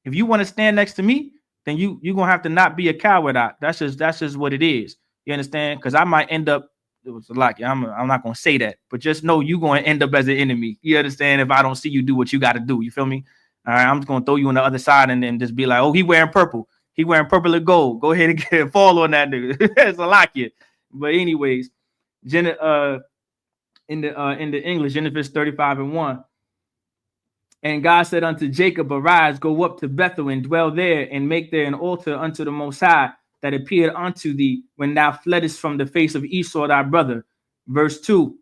if you want to stand next to me, then you're gonna have to not be a coward. That's just what it is. You understand? Because I might end up, it was like, I'm not gonna say that, but just know you're gonna end up as an enemy. You understand? If I don't see you do what you got to do, you feel me? All right, I'm just gonna throw you on the other side and then just be like, oh, he wearing purple. He wearing purple and gold. Go ahead and get fall on that nigga. It's a lock it. But anyways, in the English, Genesis 35:1. And God said unto Jacob, arise, go up to Bethel and dwell there, and make there an altar unto the Most High that appeared unto thee when thou fleddest from the face of Esau thy brother. Verse 2.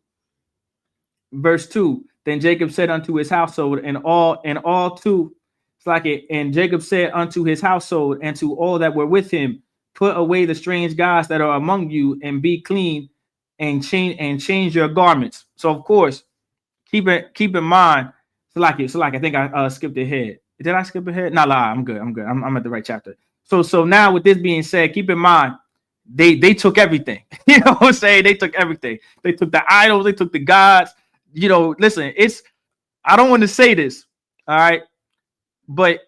Then Jacob said unto his household and all too, it's like it. And Jacob said unto his household and to all that were with him, put away the strange gods that are among you, and be clean, and change your garments. So of course, keep in mind. So like I think I skipped ahead. Did I skip ahead? No, I'm good. I'm at the right chapter. So now with this being said, keep in mind they took everything. You know what I'm saying? They took everything. They took the idols. They took the gods. You know, listen. I don't want to say this, all right, but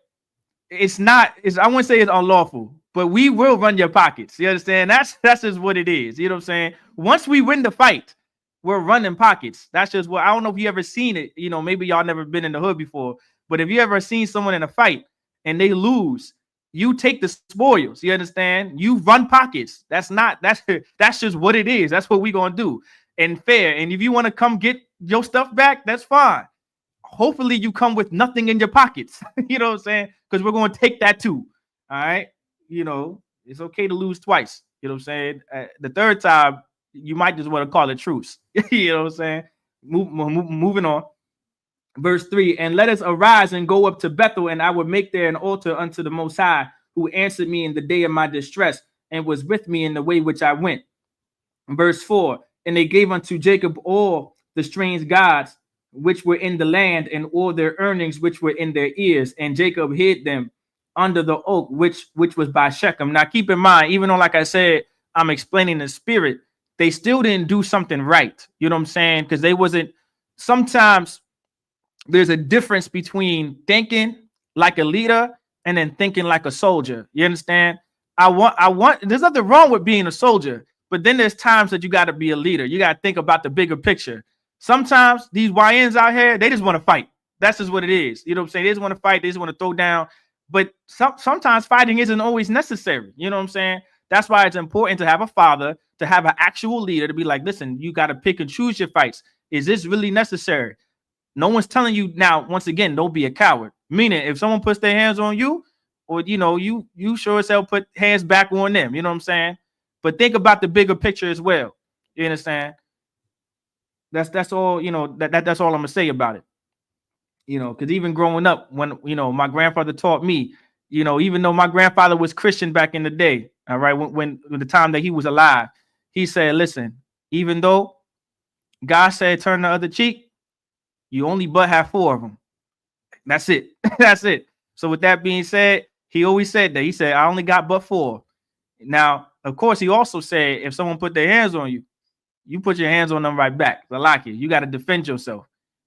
it's not. I wouldn't say it's unlawful, but we will run your pockets. You understand? That's just what it is. You know what I'm saying? Once we win the fight, we're running pockets. That's just what I don't know if you ever seen it. You know, maybe y'all never been in the hood before, but if you ever seen someone in a fight and they lose, you take the spoils. You understand? You run pockets. That's just what it is. That's what we gonna do. And fair. And if you want to come get your stuff back, that's fine. Hopefully you come with nothing in your pockets. You know what I'm saying? Because we're gonna take that too. All right. You know, it's okay to lose twice. You know what I'm saying? The third time, you might just want to call it truce. You know what I'm saying? Moving on. Verse 3, and let us arise and go up to Bethel, and I will make there an altar unto the Most High, who answered me in the day of my distress, and was with me in the way which I went. Verse 4, and they gave unto Jacob all the strange gods which were in the land, and all their earnings which were in their ears, and Jacob hid them under the oak which was by Shechem. Now keep in mind, even though, like I said, I'm explaining the spirit, they still didn't do something right. You know what I'm saying? Because they wasn't. Sometimes there's a difference between thinking like a leader and then thinking like a soldier. You understand? There's nothing wrong with being a soldier, but then there's times that you got to be a leader. You got to think about the bigger picture. Sometimes these YNs out here, they just want to fight. That's just what it is. You know what I'm saying? They just want to fight. They just want to throw down. But sometimes fighting isn't always necessary. You know what I'm saying? That's why it's important to have a father, to have an actual leader, to be like, listen, you got to pick and choose your fights. Is this really necessary? No one's telling you now, once again, don't be a coward. Meaning, if someone puts their hands on you, or, you know, you sure as hell put hands back on them. You know what I'm saying? But think about the bigger picture as well. You understand? That's all, you know, that's all I'm going to say about it. You know, because even growing up, when, you know, my grandfather taught me, you know, even though my grandfather was Christian back in the day, all right, when the time that he was alive, he said, listen, even though God said turn the other cheek, you only but have 4 of them. That's it. That's it. So with that being said, he always said that. He said, I only got but 4. Now, of course, he also said, if someone put their hands on you, you put your hands on them right back. I like it. You got to defend yourself.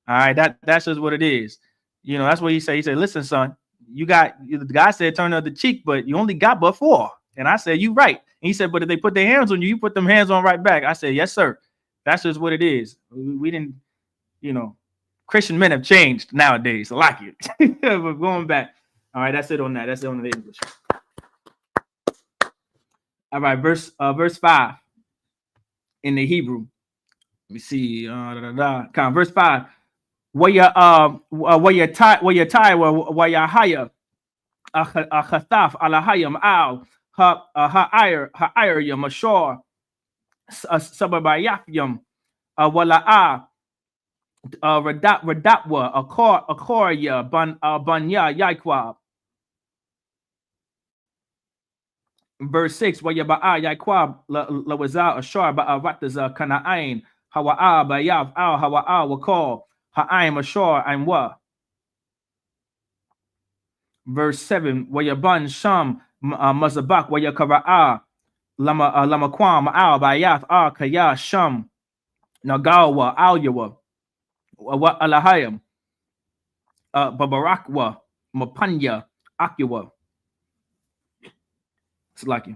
All right. That's just what it is. You know, that's what he said. He said, listen, son, the guy said turn the other cheek, but you only got but 4. And I said, you right. And he said, but if they put their hands on you, you put them hands on right back. I said, yes, sir. That's just what it is. We didn't, you know, Christian men have changed nowadays. I like it. But going back. All right, that's it on that. That's it on the English. All right, verse 5 in the Hebrew. Let me see. Verse 5. Where you tie where you hire a chataf ala hayam al ha ire yam ashor sababayafyam wala Radatwa, Akoria, Banya, Yaquab. Verse 6, Wayaba'a, Yaquab, Lawaza, Ashar, Ba'arataza, Kana'ain, Hawa'a, Bayav, Al, Hawa'a, Wakal, Ha'aim, Ashar, and Wa. Verse 7, Wayaban, Sham, Mazabak, Wayakara'a, Lamaquam, Al, Bayaf, Al, Kaya, Sham, Nagawa, Alyawa. What Alahayam, Babarakwa, Mapanya, Akiwa. It's like it.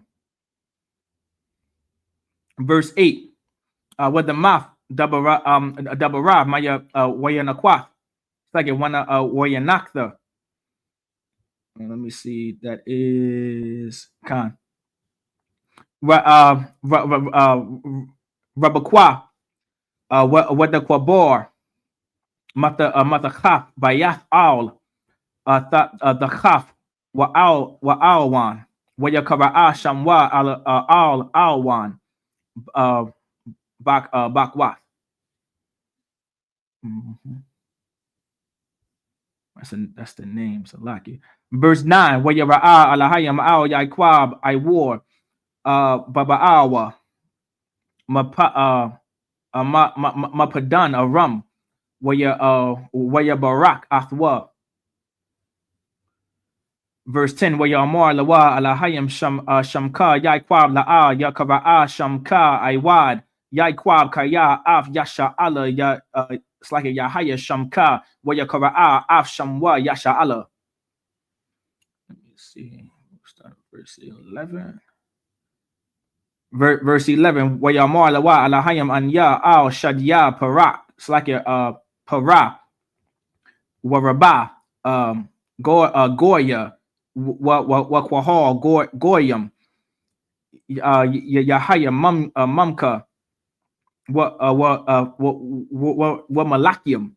Verse 8. What the mouth Dabara Maya Wayanakwa. It's like it wanna Wayanakta. Let me see. That is Khan. Rabakwa. What the Quabor. Mata Khaf. Bayat Al. The Khaf. Wa Alwan. Wayakara Shamwa Al Alwan. Bakwat. Mhm. That's the name. Salaki. Verse 9. Wayara'a alahayam al Yaikwab I war. Babaawa. Mapadan Aram. Waya Barak Athwa. Verse 10. Waya Amar Lawa alahayam Shamka Yaikwab La'a Yakara'a Shamka Iwad. Yaikwab Kaya Af Yasha Allah Ya it's like a Yahaya Shamka Wayakara'a Af Shamwa Yasha Allah. Let me see. Start verse 11. Verse 11. Wayamar Lawa Alahayam Anya Al Shadya Parak. It's like a Para Waraba Goya Wakwahal Goyam Yahaya Mumka what Malakium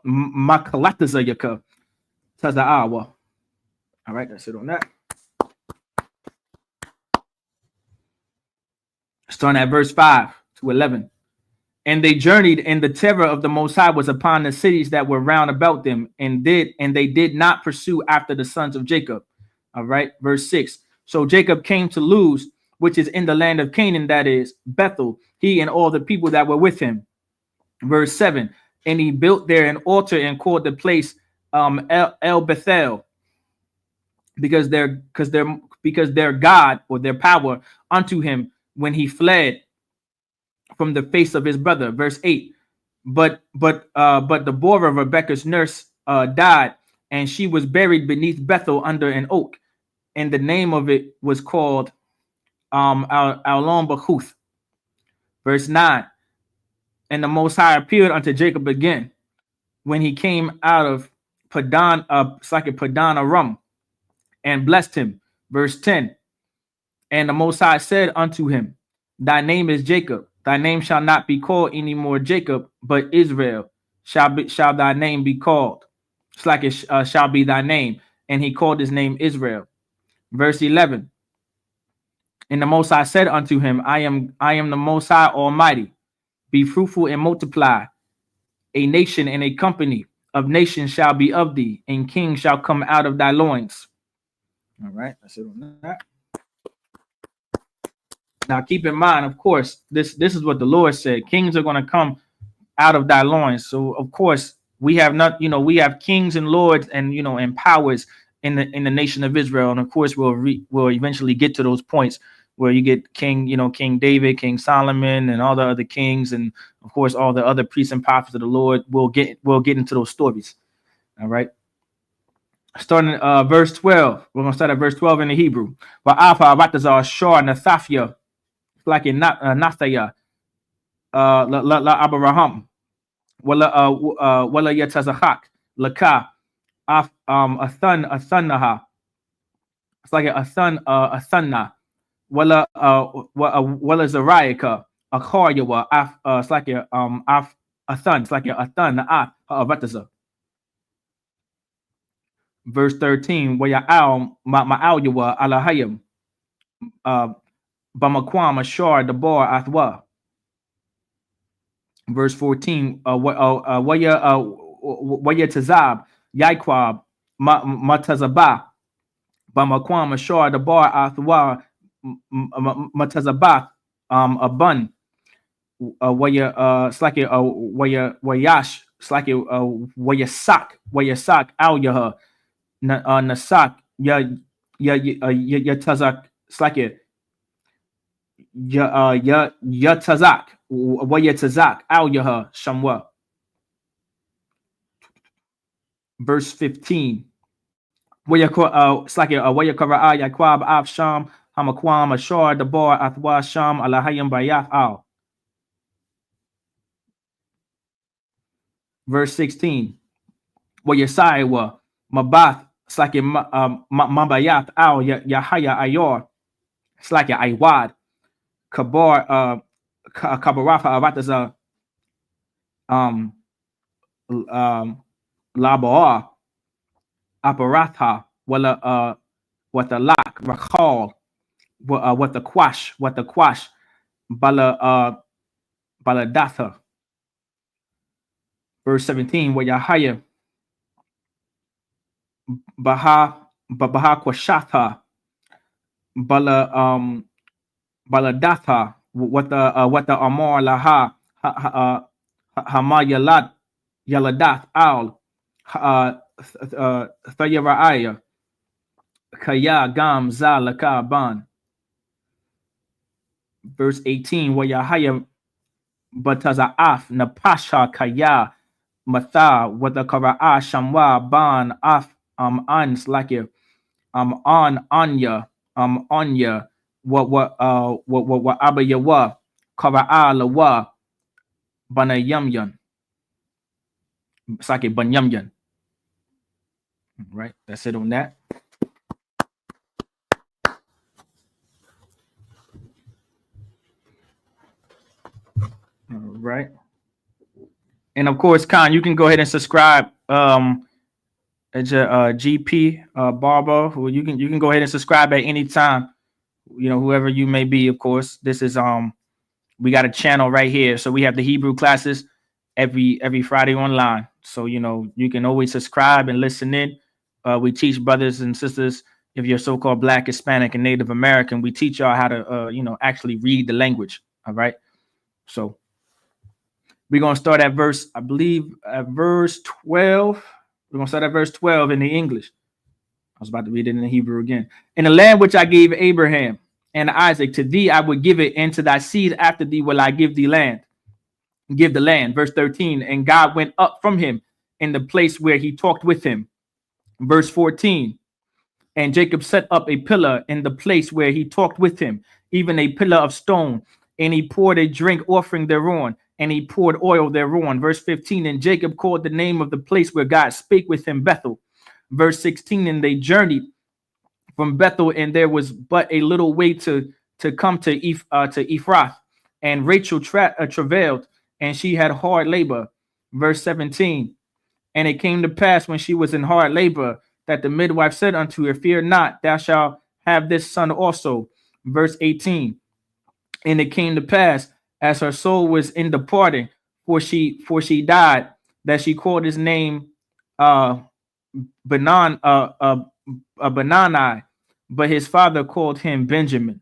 Makalataza Tazaawa. All right, that's it on that. Starting at verse 5 to 11. And they journeyed, and the terror of the Most High was upon the cities that were round about them, and they did not pursue after the sons of Jacob. All right, verse 6. So Jacob came to Luz, which is in the land of Canaan, that is Bethel, he and all the people that were with him. Verse 7. And he built there an altar and called the place El Bethel, because their God or their power unto him when he fled from the face of his brother. Verse 8. But Deborah, Rebekah's nurse, died, and she was buried beneath Bethel under an oak, and the name of it was called Alon Bachuth. Verse 9. And the Most High appeared unto Jacob again when he came out of Padan Aram, and blessed him. Verse 10. And the Most High said unto him, thy name is Jacob. Thy name shall not be called any more Jacob, but Israel shall thy name be called. It's like it shall be thy name. And he called his name Israel. Verse 11. And the Most High said unto him, I am the Most High Almighty. Be fruitful and multiply. A nation and a company of nations shall be of thee, and kings shall come out of thy loins. All right, that's it on that. Now keep in mind, of course, this is what the Lord said. Kings are going to come out of thy loins. So of course, we have we have kings and lords and and powers in the nation of Israel. And of course, we'll eventually get to those points where you get King David, King Solomon, and all the other kings, and of course all the other priests and prophets of the Lord. We'll get into those stories. All right. Starting verse 12. We're gonna start at verse 12 in the Hebrew. Wa'afa Batazar Shor Nathafia, like in Nathaya, la Abraham, wala Yatazahak, Laka, Athanaha. It's like a Athana. Wala Zariaka, Akaryawa, it's like a Athan, it's like a Athan, Vataza. Verse 13, waya al ma'alyawa alahayim, Bamakwam Ashar Debar Athwa. Verse 14, waya Tazab, Yaikwab, Matazabah, Bamakwam Ashar Debar Athwa, Matazabath, Abun, Slaki, Wayash, Slaki, Wayasak, Al Yaha, Nasak, Yatazak, Slaki, Yatazak, Wayatazak, Al Yaha, Shamwa. Verse 15. Slaki, Wayakara Yakwab, Av Sham, Hamakwam, Ashar, Debar, Athwa, Sham, Alahayim, Bayath, Al. Verse 16. Wayasaiwa, Mabath, Slakia Mabayat Al Yahaya Ayor, Slakia Iwad, Kabar Kabarafa Avataza um Labar Aparatha Wala what the lock Rakal what the quash Baladatha. Verse 17, where Yahaya Baha Kwashatha Bala Baladatha what the Amor Laha Hamayalat Yaladath Al Thayaraya Kaya Gam Zalaka Ban. Verse 18, where Yahaya Bataza'af Napasha Kaya Matha wada Kara'a Shamwa Ban Af Ans like on Anya Anya what Abayawa Kara'a Lawa Banayamyan Sake Banyamyan. Right, that's it on that. All right. And of course, Khan, you can go ahead and subscribe at your GP Barber, who you can go ahead and subscribe at any time. You know, whoever you may be, of course. This is we got a channel right here. So we have the Hebrew classes every Friday online. So you know, you can always subscribe and listen in. We teach brothers and sisters, if you're so-called Black, Hispanic, and Native American, we teach y'all how to you know, actually read the language. All right. So we're gonna start at verse, I believe, at verse 12. We're gonna start at verse 12 in the English. I was about to read it in the Hebrew again. In the land which I gave Abraham and Isaac, to thee I would give it, and to thy seed after thee will I give thee land. Give the land. Verse 13. And God went up from him in the place where he talked with him. Verse 14. And Jacob set up a pillar in the place where he talked with him, even a pillar of stone. And he poured a drink offering thereon, and he poured oil thereon. Verse 15. And Jacob called the name of the place where God spake with him Bethel. Verse 16. And they journeyed from Bethel, and there was but a little way to come to Ephrath. And Rachel travailed, and she had hard labor. Verse 17. And it came to pass when she was in hard labor that the midwife said unto her, Fear not, thou shalt have this son also. Verse 18. And it came to pass as her soul was in departing, for she died, that she called his name Benani, but his father called him Benjamin.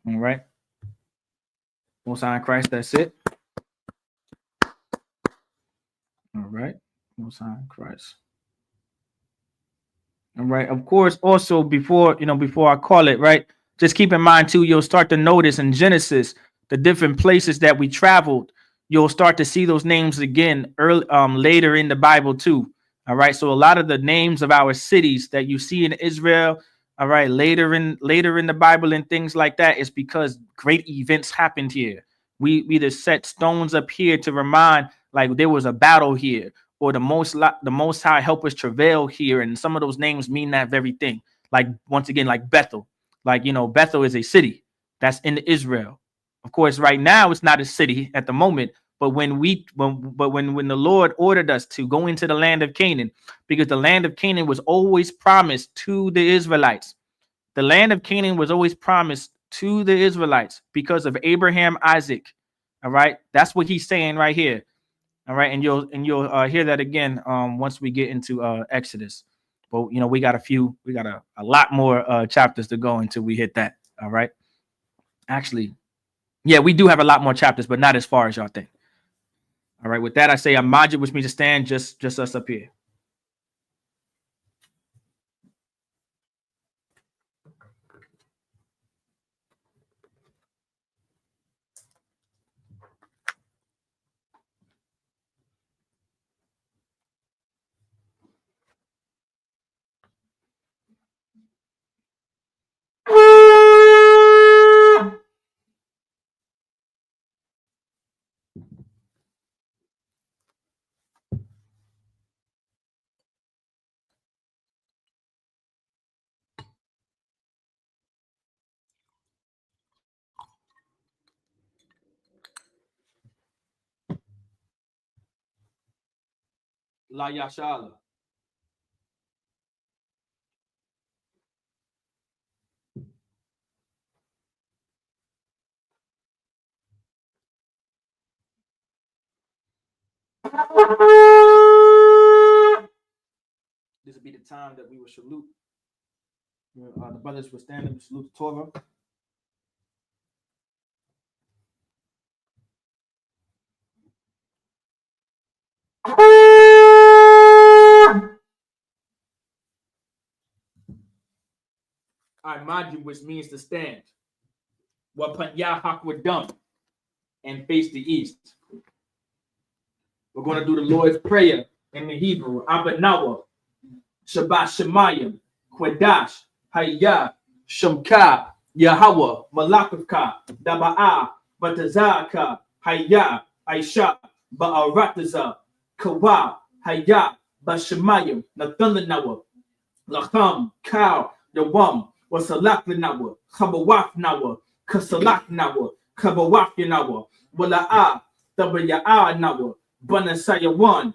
All right. Most High in Christ, that's it. All right. Most High in Christ. All right. Of course, also before I call it, right, just keep in mind too, you'll start to notice in Genesis the different places that we traveled. You'll start to see those names again early, later in the Bible too. All right. So a lot of the names of our cities that you see in Israel, all right, later in the Bible and things like that, is because great events happened here. We just set stones up here to remind, like, there was a battle here, or the most high help us travail here, and some of those names mean that very thing. Like, once again, like Bethel, like, you know, Bethel is a city that's in Israel. Of course, right now it's not a city at the moment, but when the Lord ordered us to go into the land of Canaan, because the land of Canaan was always promised to the Israelites. The land of Canaan was always promised to the Israelites because of Abraham, Isaac. All right, that's what he's saying right here. All right, and you'll hear that again once we get into Exodus. But you know, we got a lot more chapters to go until we hit that. All right, actually, yeah, we do have a lot more chapters, but not as far as y'all think. All right, with that, I say Amajid, which means to stand, just us up here. La Yashala. This will be the time that we will salute. The brothers will stand and salute the Torah. Imagine, which means to stand. Wapanya Hakwadam, and face the east. We're going to do the Lord's Prayer in the Hebrew. Abanawa, Shabbat Shemayim, Kwadash, Hayya, Shamka, Yahweh, Malakavka, Daba'a, Batazaka, Hayya, Aisha, Ba'arataza, Kawa, Hayya, Bashemayim, Nathanawa, Lacham, Cow, Yawam, Wasalakanawa, Kabawafnawa, Kasalaknawa, Kabawafyanawa, Wala'a, Dabaya'a Nawa, Banasayawan,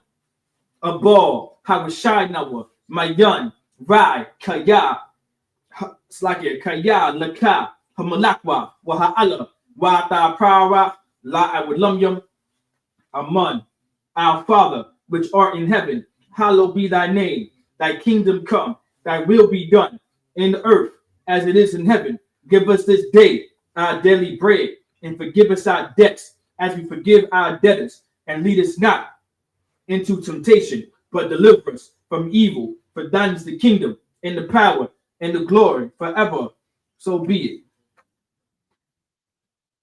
Abal, Hawashai Nawa, Mayan, Rai, Kaya, Slakia, Kaya, Laka, Hamalakwa, Waha'ala, Wata Prawa, La Awilumyum, Aman, our Father, which art in heaven, hallowed be thy name, thy kingdom come, thy will be done in the earth as it is in heaven. Give us this day our daily bread, and forgive us our debts as we forgive our debtors, and lead us not into temptation, but deliver us from evil. For thine is the kingdom, and the power, and the glory forever. So be it.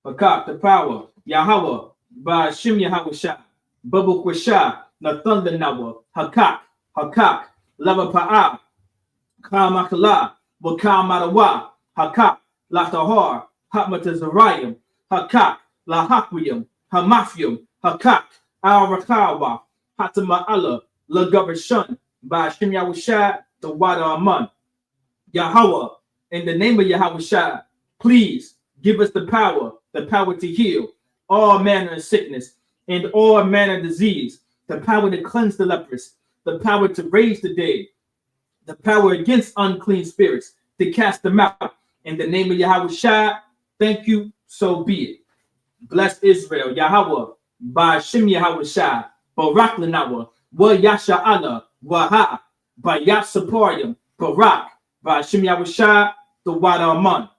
Hakak, the power, Yahweh, by Shim Yahweh, Babu Kwasha, Nathan Nawa, Hakak, Hakak, Lava Pa'a, Kamakala, Wakamadawa, Hakak, Latahar, Hatmatazarium, Hakak, Lahakwium, Hamafium, Hakak, Al Rakawa, Hatama'ala, Lagabashun, by Shim Yahweh, the Wada Aman. Yahweh, in the name of Yahweh, please give us the power to heal all manner of sickness and all manner of disease, the power to cleanse the leprous, the power to raise the dead, the power against unclean spirits, to cast them out. In the name of Yahweh, thank you, so be it. Bless Israel, Yahweh, by Shem Yahweh, Barak Lanawa, Wa Yasha Allah, Waha, by Yasaporium, Barak, by Shem Yahweh, the Wada Aman.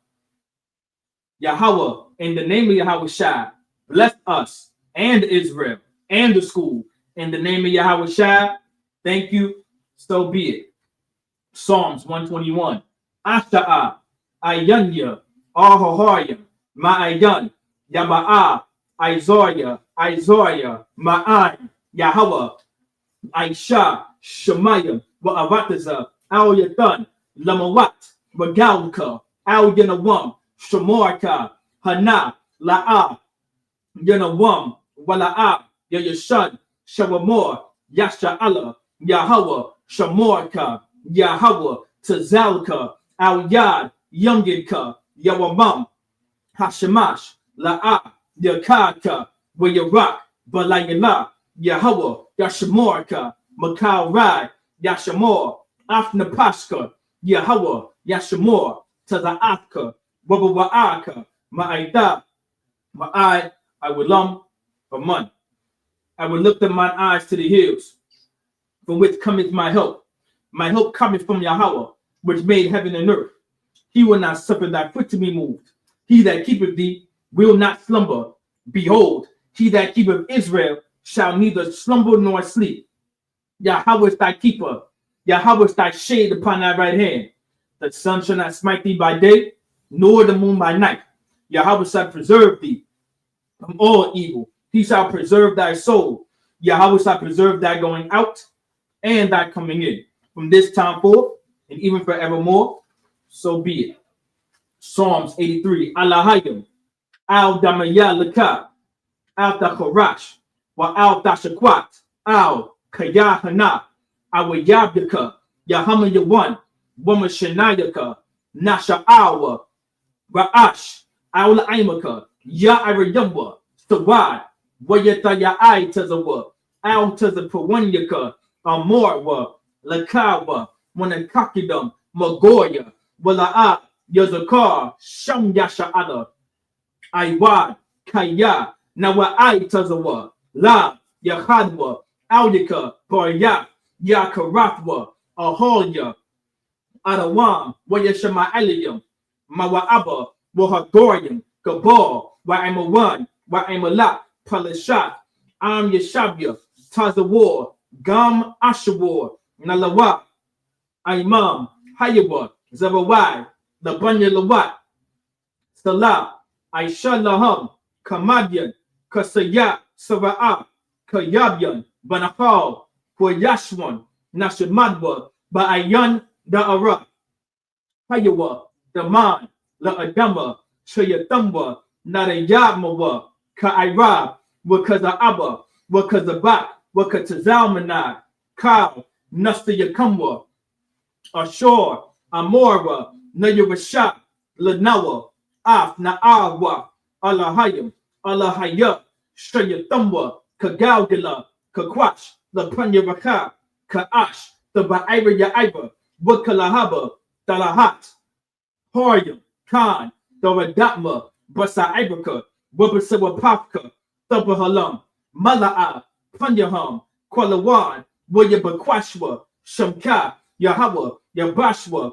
Yahweh, in the name of Yahweh, bless us and Israel and the school. In the name of Yahweh, thank you, so be it. Psalms 121. Asha'a, Ayanya, Ahahaya, Ma'ayan, Yama'a, Isaiah, Ma'an, Yahweh, Aisha, Shemayim, Wa'avataza, Al Yatan, Lamawat, Wagalka, Al Yanawam, Shamarka, Hana, La'a, Yanawam, Wala'a, Yayashan, Shawamor, Yasha Allah, Yahweh, Shamarka, Yahweh, Tazalka, Al Yad, Youngidka, Yawamam, Hashemash, La'a, Yakaka, Wayarak, Balayala, Yahweh, Yashamorka, Makal Rai, Yashamor, Afnapashka, Yahweh, Yashamor, Tazaaka, Wabawa'aka, Ma'aida, Ma'ai, I will Aman. I will lift up mine eyes to the hills, from which cometh my help. My help cometh from Yahweh, which made heaven and earth. He will not suffer thy foot to be moved. He that keepeth thee will not slumber. Behold, he that keepeth Israel shall neither slumber nor sleep. Yahweh is thy keeper. Yahweh is thy shade upon thy right hand. The sun shall not smite thee by day, nor the moon by night. Yahweh shall preserve thee from all evil. He shall preserve thy soul. Yahweh shall preserve thy going out and thy coming in, from this time forth and even forevermore. So be it. Psalms 83. Allahayim, al damayalaka, al tachorash, wa al tashakwat, al kayahana, awayabdaka, yahama yawan, wamashanayaka, nasha'awa, ra'ash, al aimaka, ya'arayamwa, sawad, wayata ya'ai tazawa, al tazapawanyaka, Amorwa, Lakawa, Wanakakidum, Magoya, Wala'a, Yazakar, Sham Yasha Ada, Aiwad, Kaya, Nawa Tazawa, La, Yahadwa, Audika, Barya, Yakarathwa, Aholia, Adawam, Wayashama Elium, Mawaaba, Wahagorium, Gabal, Wa'amawan, Wa'amala, Palishat, Am Yashabya, Tazawar, Gam Ashawar, Nalawa, Imam, Hayawa, Zawawai, Labanya Lawat, Salah, Aisha Laham, Kamadian, Kasaya, Sara'a, Kayabyan, Banakal, Koyashwan, Nashamadwa, Ba'ayan, Da'ara, Hayawa, Daman, La Adama, Shayatamba, Nadayamawa, Ka'ira, Wakaza'aba, Wakazabat, Wakatazalmanai, Kal, Nastayakamwa, Ashur, Amora, Nayarashat, Lanawa, Af Na'awa, Allahayam, Allahaya, Shayatamba, Kagalgala, Kakwash, La Pranyaraka, Ka'ash, the Ba'ira Ya'iba, Wakalahaba, Dalahat, Horyam, Khan, the Radatma, Basa'ibaka, Wabasawapaka, Thubahalam, Mala'a, Panyaham, Kwalawan, Wayabakwashwa, Shamka, Yahawa, Yabashwa,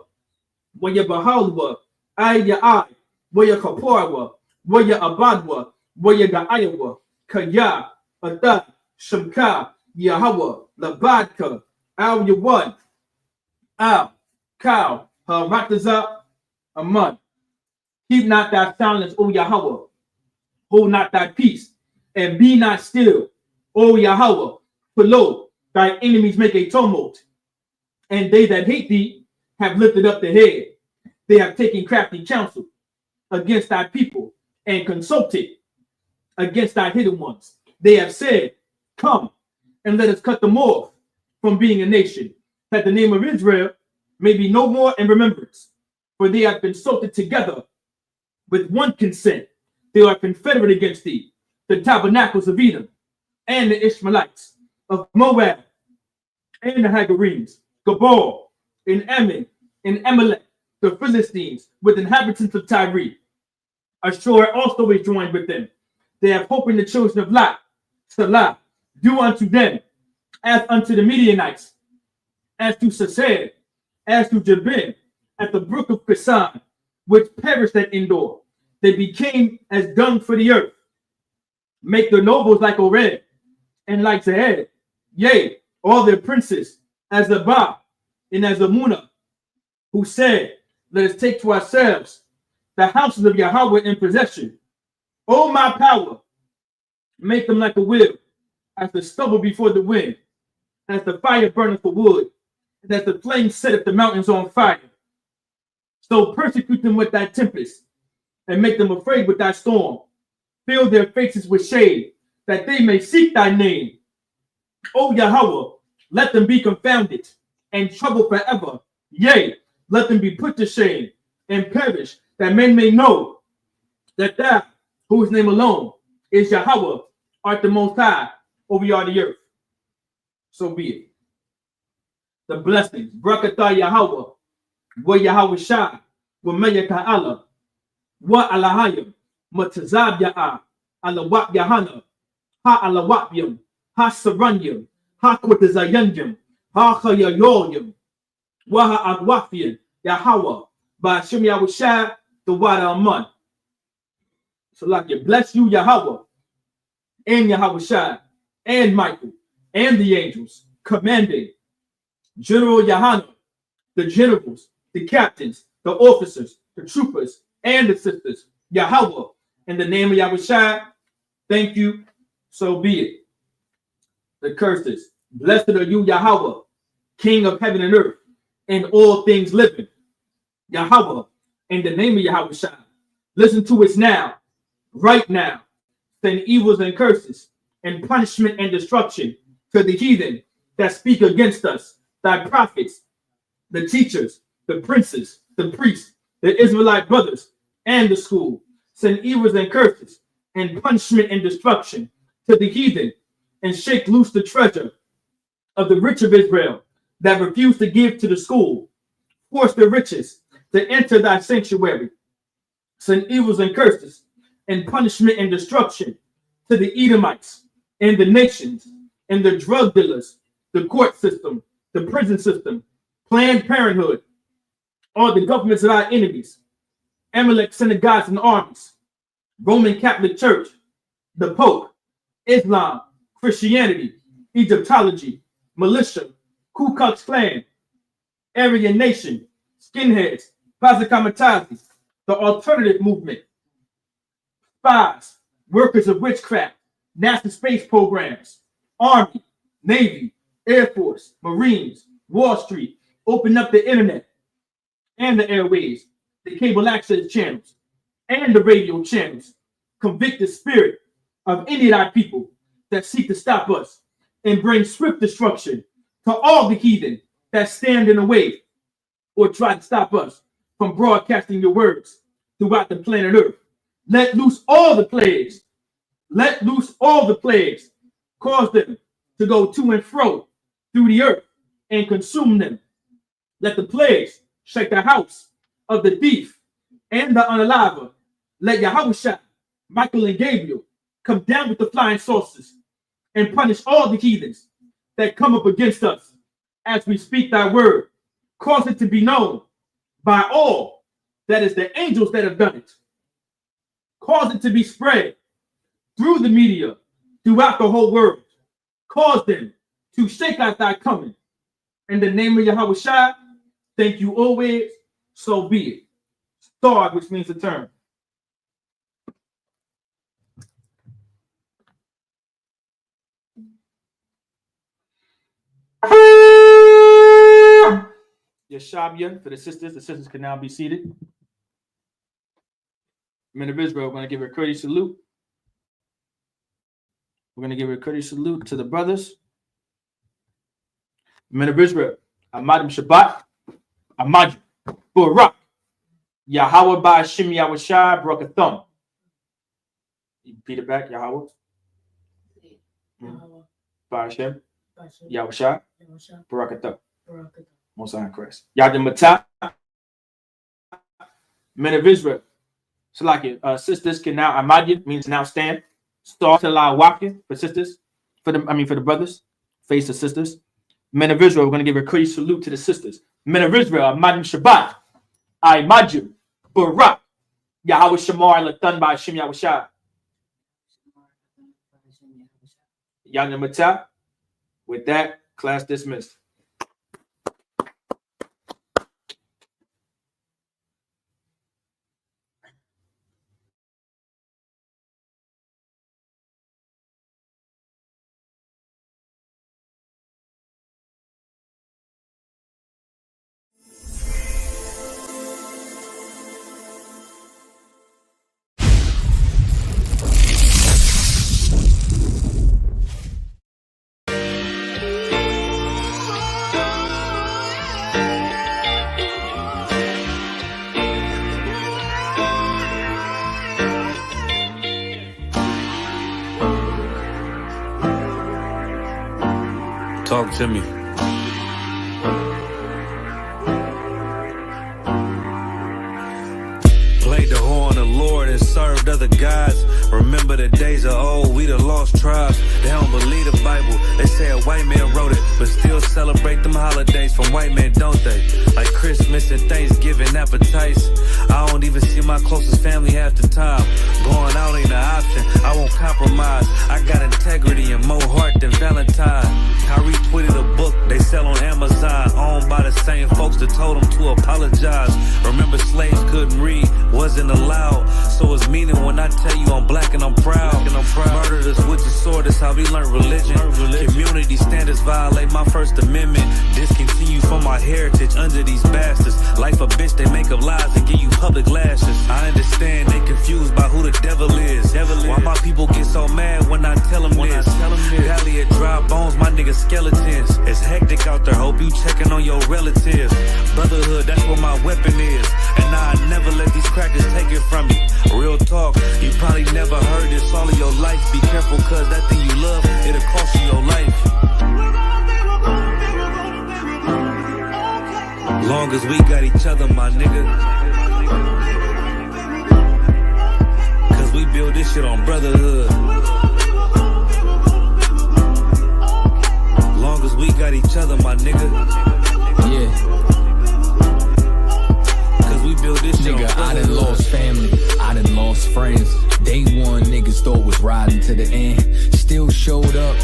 Wayabahalwa, Aya'i, Wayakaporwa, Wayabadwa, Wayaga'ayawa, Kaya, Ada, Shamka, Yahawa, Labadka, Al Yawan, Al, Cow, Harataza, Aman. Keep not thy silence, O Yahweh. Hold not thy peace, and be not still, O Yahweh. For lo, thy enemies make a tumult, and they that hate thee have lifted up their head. They have taken crafty counsel against thy people, and consulted against thy hidden ones. They have said, come, and let us cut them off from being a nation, that the name of Israel may be no more in remembrance. For they have consulted together with one consent. They are confederate against thee, the tabernacles of Edom, and the Ishmaelites of Moab, and the Hagarenes, Gabal, and Ammon, and Amalek, the Philistines, with inhabitants of Tyre. Ashur also is joined with them. They have hope in the children of Lot. Salah, do unto them as unto the Midianites, as to Sased, as to Jabin, at the brook of Kisan, which perished at Endor. They became as dung for the earth. Make their nobles like Ored, and like Zehed, yea, all their princes, as Abba, and as Amunah, who said, let us take to ourselves the houses of Yahweh in possession. O my power, make them like a wheel, as the stubble before the wind, as the fire burneth for wood, and as the flame setteth the mountains on fire. So persecute them with thy tempest, and make them afraid with thy storm. Fill their faces with shade, that they may seek thy name. O Yahweh, let them be confounded, and troubled forever. Yea, let them be put to shame, and perish, that men may know that thou, whose name alone is Yahweh, art the most high over all the earth. So be it. The blessings, Brakatah Yahweh, wa Yahweh Shai, wa Meya Ta'ala, wa Alahayim, Matazab Ya'ah, Alawap Yahana, Ha Alawapyam, Ha Saranyam, Ha Kwatazayanyam, Ha Chayayoyam, wa Ha Agwafian, Yahweh, by Shem Yahweh Shai, the water Aman. So like you bless you, Yahweh, and Yahweh Shai, and Michael, and the angels, commanding General Yahana, the generals, the captains, the officers, the troopers, and the sisters, Yahweh, in the name of Yahweh Shai, thank you, so be it. The curses, blessed are you, Yahweh, King of heaven and earth, and all things living. Yahweh, in the name of Yahweh Shai, listen to us now, right now. Send evils and curses, and punishment and destruction to the heathen that speak against us, thy prophets, the teachers, the princes, the priests, the Israelite brothers, and the school. Send evils and curses, and punishment and destruction to the heathen, and shake loose the treasure of the rich of Israel that refused to give to the school. Force the riches to enter thy sanctuary. Send evils and curses and punishment and destruction to the Edomites and the nations and the drug dealers, the court system, the prison system, Planned Parenthood, all the governments of our enemies, Amalek synagogues and armies, Roman Catholic Church, the Pope, Islam, Christianity, Egyptology, militia, Ku Klux Klan, Aryan Nation, skinheads, Pazakamatazi, the alternative movement, spies, workers of witchcraft, NASA space programs, Army, Navy, Air Force, Marines, Wall Street, open up the internet and the airways, the cable access channels, and the radio channels. Convict the spirit of any of thy people that seek to stop us and bring swift destruction to all the heathen that stand in the way or try to stop us from broadcasting your words throughout the planet Earth. Let loose all the plagues. Let loose all the plagues. Cause them to go to and fro through the earth and consume them. Let the plagues shake the house of the thief and the unaliver. Let Yahushua, Michael, and Gabriel come down with the flying saucers and punish all the heathens that come up against us as we speak thy word. Cause it to be known by all that is the angels that have done it. Cause it to be spread through the media throughout the whole world. Cause them to shake out thy coming. In the name of Yahushua, thank you always, so be it. Star, which means to turn. Yeshabia for the sisters can now be seated. Men of Israel, we're going to give a courteous salute. We're going to give a courteous salute to the brothers. Men of Israel, Amadim Shabbat, Amad, Barak, Yahweh by Hashem Yahushua, Barakathum. Repeat it back, Yahweh. By Hashem Yahushua, Barakathum. Most High Christ. Yadim Matah. Men of Israel. So like sisters can now Amad means now stand. Start to lie walking for sisters. For the brothers. Face the sisters. Men of Israel, we're going to give a courteous salute to the sisters. Men of Israel, Amadim Shabbat, I Maju, Barak, Yahweh Shamar, Latan by Hashem Yahushua. Yadim Matah. With that, class dismissed. Talk to me. Played the horn of the Lord and served other gods. Remember the days of old, we the lost tribes. They don't believe the Bible. They say a white man wrote it, but still celebrate them holidays from white men, don't they? Like Christmas and Thanksgiving appetites. I don't even see my closest family half the time. Going out ain't an option, I won't compromise. I got integrity and more heart than Valentine. Kyrie tweeted a book they sell on Amazon, owned by the same folks that told them to apologize. Remember slaves couldn't read, wasn't allowed. So it's meaning when I tell you I'm black and I'm proud. Murdered us with the sword, that's how we learn religion. Community standards violate my First Amendment. Discontinue from my heritage under these bastards. Life a bitch, they make up lies and give you public lashes. I understand they confused by who the devil is. Why my people get so mad when I tell them this? Valley of dry bones, my niggas skeletons. It's hectic out there, hope you checking on your relatives. Brotherhood, that's what my weapon is. And now I never let these crackers take it from me. Real talk, you probably never heard this all of your life. Be careful, cause that thing you love, it'll cost you your life. nigga. Cause we build this shit on brotherhood. Long as we got each other, my nigga. Yeah. Cause we build this shit Nigga, on I brotherhood. done lost family, I done lost friends. Day one, niggas thought was riding to the end. Still showed up,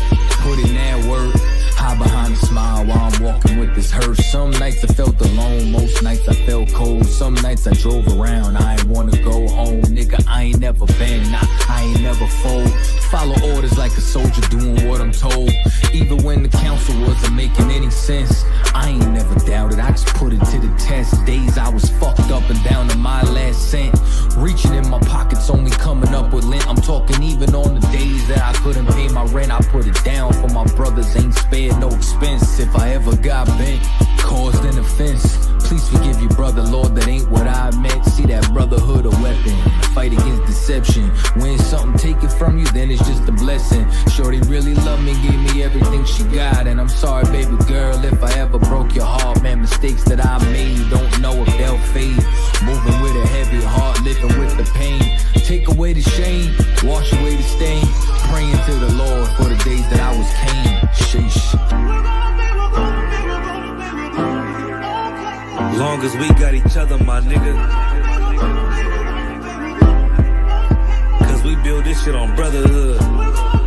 put in that work. Hide behind a smile while I'm walking with this hearse. Some nights I felt alone, most nights I felt cold. Some nights I drove around, I ain't wanna go home. Nigga, I ain't never been, nah, I ain't never fold. Follow orders like a soldier doing what I'm told. Even when the counsel wasn't making any sense, I ain't never doubted, I just put it to the test. Days I was fucked up and down to my last cent. Reaching in my pockets, only coming up with lint. I'm talking even on the days that I couldn't pay my rent. I put it down for my brothers, ain't spared no expense. If I ever got bent, caused an offense, please forgive your brother, Lord, that ain't what I meant. See that brotherhood a weapon, fight against deception. When something taken from you, then it's just a blessing. Shorty really loved me, gave me everything she got. And I'm sorry, baby girl, if I ever broke your heart. Man, mistakes that I made, don't know if they'll fade. Moving with a heavy heart, living with the pain. Take away the shame, wash away the stain. Praying to the Lord for the days that I was Cain. Sheesh. Long as we got each other, my nigga. Cause we build this shit on brotherhood.